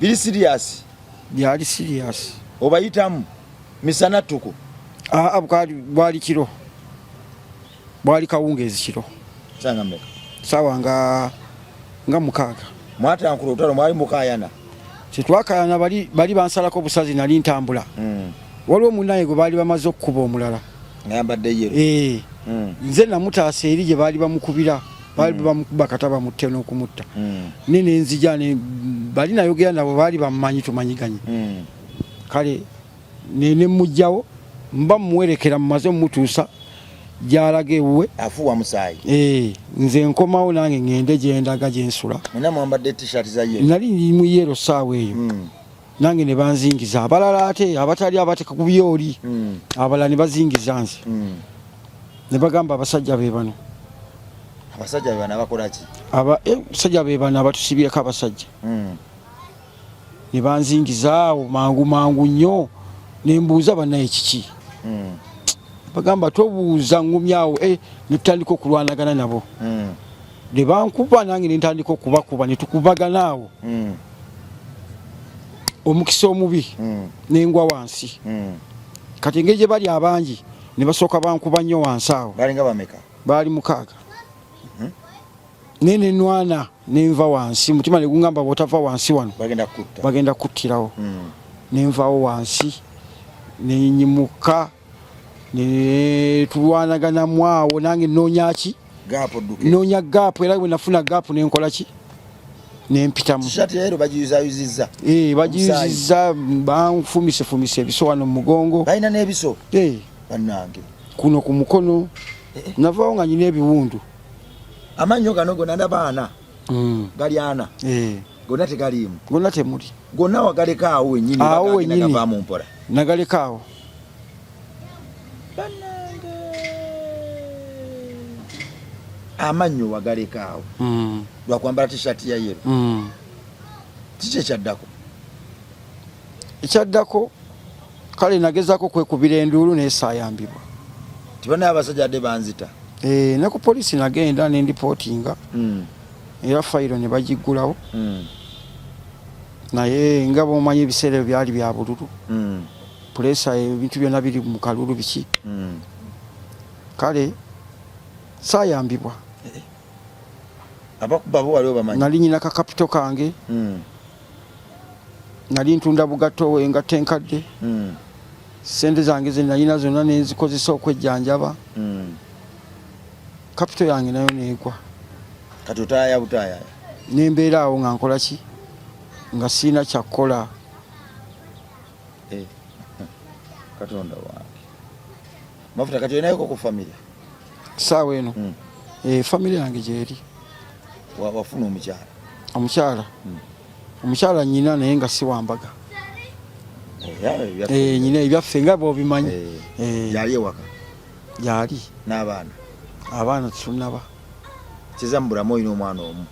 biri serious byali serious obayitamu misana tuku bwali kiro bwali kawungeezi kiro sanga meka sawa nga 6 mwatankula olutalo mwali mukayana tetwakayana bali bansalako obusazi nali ntambula waliwo munnaye gwe baali bamaze okukuba omulala ngayambadde yero nze namutaasa eri gye baali bamukubira baali bamukuba kata bamutte n'okumutta nene nzija bali nayogera nabo baali bamumanyi tumanyiganye kale nene mujjawo mba mumuwerekera mumaze mumutuusa gyalaga ewuwe afuwa musaayi nze nkomawo nange ngende gyendaga gyensula mwena mwambadde t-shirt za yero nali ndi mu yero saawa eyo nange ne banzingiza abalala ate abatali abateka ku byoli abalala ne bazingiza nze ne bagamba abasajja be bano abasajja be bano abakola ki abasajja be bano abatusibyeko abasajja ne banzingiza awo mangu nnyo ne mbuuza bannaye kiki bagamba tobuuza ngumyawo ne tutandika okulwanagana nabo ne bankuba nange ne ntandika okubakuba ne tukubagana awo omukisa omubi n'engwa wansi kati engeri gye bali abangi ne basooka bankuba nnyo wansi awo balinga bameka baali 6 nene nwana nenva wansi mutima ne gungamba botava wansi wano bagenda kuttirawo nenvawo wansi nenyimuka ne tulwanagana mwawo nange noonyaki noonya gaapu era bwe nafuna gaapu nenkola ki nempitamu bagiyuzizza banfumise ebiso wano mu mugongo balina n'ebiso bannange kuno ku mukono navaawo nga nyina ebiwundu amanyo gano gonna ndabaana gali 4 gonna tegaliimu gonna temuli gonna wagaleka awo wennyini bagavaamu mpola nagaleka awo amanyo wagaleka awo lwakwambala tishati ya yero kiki ekyaddako kale nagezako kwekubira enduulu nesaayambibwa tibana abasajja adde banzita ne ku poliisi nagenda nendipootinga era fayiro ne bagiggulawo naye nga bomanyi ebiseera byali bya bululu puleesa ebintu byonna biri mu kalulu biki kale saayambibwa abakuba bo waliwo bamanyi nali nyina kakapito kange nali ntunda bugato engato enkadde sente zange ze nalina zonna nenzikozesa okwejjanjaba kapito yange nayo neegwa kati otaaya butaaya nembeera awo nga nkola ki nga siina kyakkola katonda wange mafuta kati olinayo ku famire saawa eno famire yange gyeri wafuna omukyala nyina naye nga si wambaga nyina ebyaffe nga bwobimanyi yali ewaka gyali n'abaana tetunaba kiza mu bulamu olina omwana omu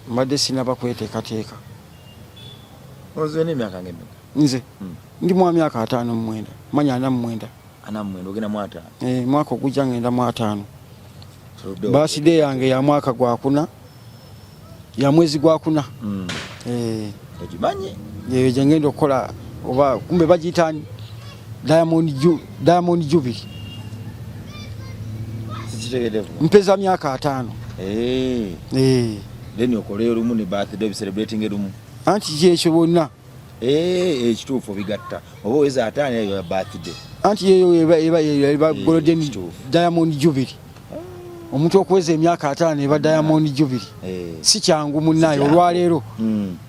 mbadde sinaba kweteekateeka ozena emyaka ng'emeka nze ndi mu myaka 59 manya 49 ogenda mu 5 mwaka ogujja ngenda mu 5 baside yange ya mwaka gwa 4 ya mwezi gwa 4 ogimanyi je ngenda okukola oba kumbe bagiyitani Diamond Jubilee mpeza myaka 5 then okole olumu ne birthday celebrating erumu anti kyekyo bonna ekituufu bigatta oba oweza 5 eyo birthday anti yeyo eba golden Diamond Jubilee omuntu okuweza emyaka 5 eba Diamond Jubilee si kyangu munnayo olwaleero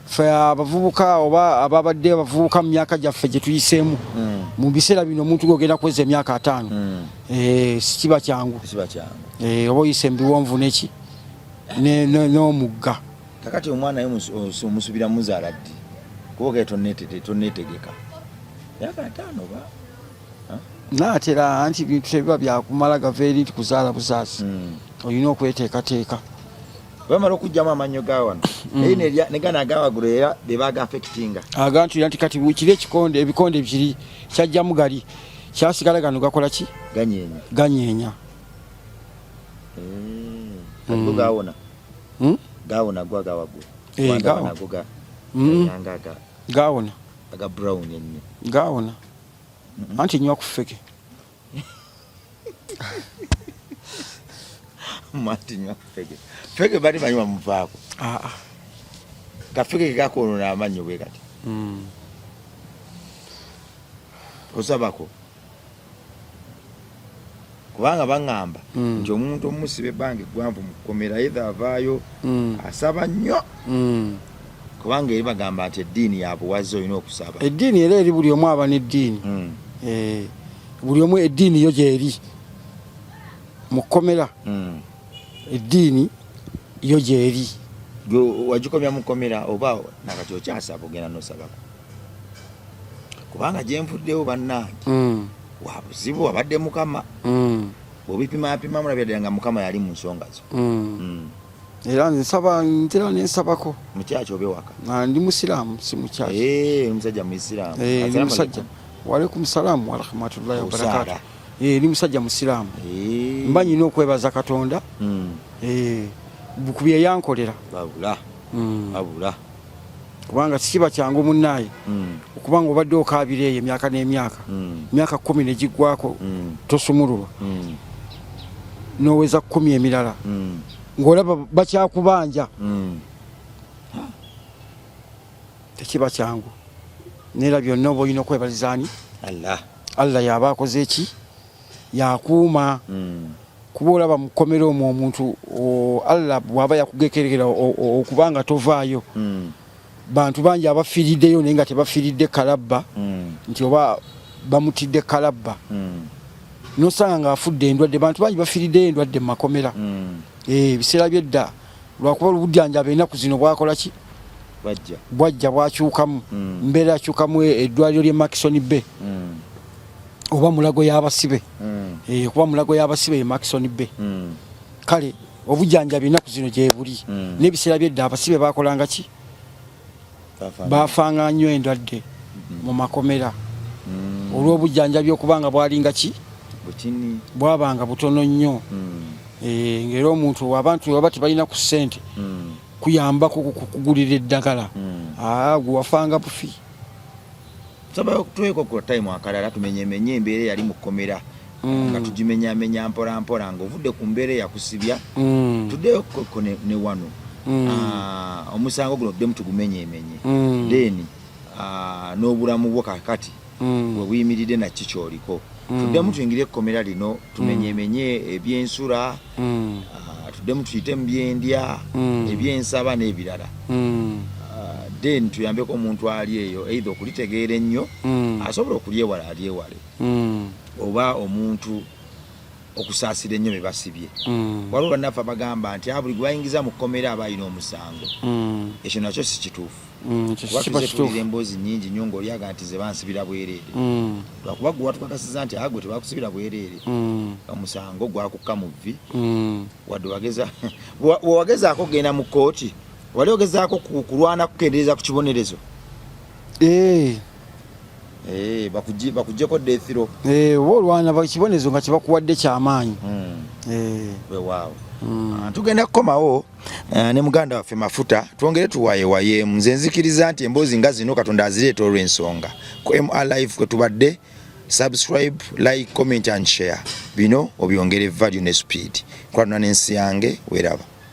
fe abavubuka oba ababadde abavubuka mu myaka gyaffe gye tuyiseemu mu biseera bino omuntu gogenda kuweza emyaka 5 si kiba kyangu oba oyise mbiwonvu neki n'omugga kakati omwana ye omusubira muzaala ddi kuba tonneetegeka myaka 5 ba naatera anti bintu tebiba byakumala gava eri nti kuzaala buzaasi olina okweteekateeka bamala okugyamu amanyo ga wano ne gana agawagulu era bebaga affectinga agantu nti kati kiri ebikonde bikiri kyajjamu gali kyasigala gano gakola ki ganyeenya gawona gwa gawagulu gawona aga brown ennyo gawona anti nywa ku ffeke feke bali banywa muvaako kafeke kakoonona amanyo bwe kati osabako kubanga baŋŋamba nti omuntu omusiba ebbanga eggwanvu mu kkomera either avaayo asaba nnyo kubanga eri bagamba nti eddiini yabuwazi olina okusaba eddiini era eri buli omu aba n'eddiini buli omu eddiini yo gyeri mu kkomera eddiini yo gyeri wagikomya mukomera oba nakati okyasaba ogenda nosabako kubanga gyenvuddewo bannange wabuzibu wabadde mukama bw'obipimapima mulabyadde nga mukama yali mu nsonga zo era ntera nensabako mukyaki obe waka ndi musiraamu si mukyaki omusajja muisiraamu ndi musajja waalaikum salaamu warahmatullahi wabarakatu ndi musajja musiraamu mba nyina okwebaza Katonda ku bye yankolera babula kubanga sikiba kyangu munnaaye okubanga obadde okaabira eyo emyaka n'emyaka myaka 10 ne giggwako tosumululwa n'oweza 10 emirala ng'olaba bakyakubanja tekiba kyangu neera byonna oba olina okwebalizaani Allah yaba akoze eki yakuuma kuba olaba mu kkomera omwo omuntu Allah bw'aba yakugekerekera okubanga tovaayo bantu bangi abafiiriddeyo naye nga tebafiiridde kalabba nti oba bamutidde kalabba nosanga ng'afudde endwadde bantu bangi bafiiriddeyo endwadde mu makomera ebiseera byedda lwakuba obujjanjabi ennaku zino bwakola ki bwajja bwakyukamu mbeera yakyukamu eddwaliro ly'e Maxon Bay oba mulago y'abasibe kuba mulago y'abasibe e Maxon Bay kale obujjanjabi ennaku zino gye buli n'ebiseera byedda abasibe bakolanga ki bafanga nnyo endwadde mu makomera olw'obujjanjabi okubanga bwalinga ki bwabanga butono nnyo ng'era omuntu abantu waba tebalina ku ssente kuyambako kukugulira eddagala gwe wafanga bufi saba tuweko ku time akalala tumenyemenye embeera yali mu kkomera nga tugimenyamenya mpola ng'ovudde ku mbeera yakusibya tuddeyo ne wano omusango guno tudde mutugumenyemenye then n'obulamu bwo kakati bwe buyimiridde nakiki kyoliko tuddemu tuyingire ekkomera lino tumenyemenye ebyensula tuddemu tuyite mu byendya ebyensaba n'ebirala then tuyambeko omuntu ali eyo either okulitegeera ennyo asobola okulyewala alyewale oba omuntu okusaasira ennyo bye basibye waliwo bannaffe abagamba nti buli gwe bayingiza mu kkomera aba alina omusango ekyo nakyo si kituufu kuba tuwulira emboozi nnyingi nnyo ng'olyaga nti ze bansibira bwereere lwakuba gwe watukakasiza nti gwe tebakusibira bwereere omusango gwakukka mu vvi wadde wagezaako kugenda mu kkooti wali ogezaako kulwana kukendeeza ku kibonerezo bakuggyeko death row oba olwana kibonerezo nga kibakuwadde kyamaanyi waawo tugenda kukomawo ne muganda waffe Mafuta twongere tuwayewayeemu nze nzikiriza nti emboozi nga zino Katonda azireeta olw'ensonga ku MR Live kwe tubadde subscribe like comment and share bino obyongere value ne speed kwatuna n'ensi yange weeraba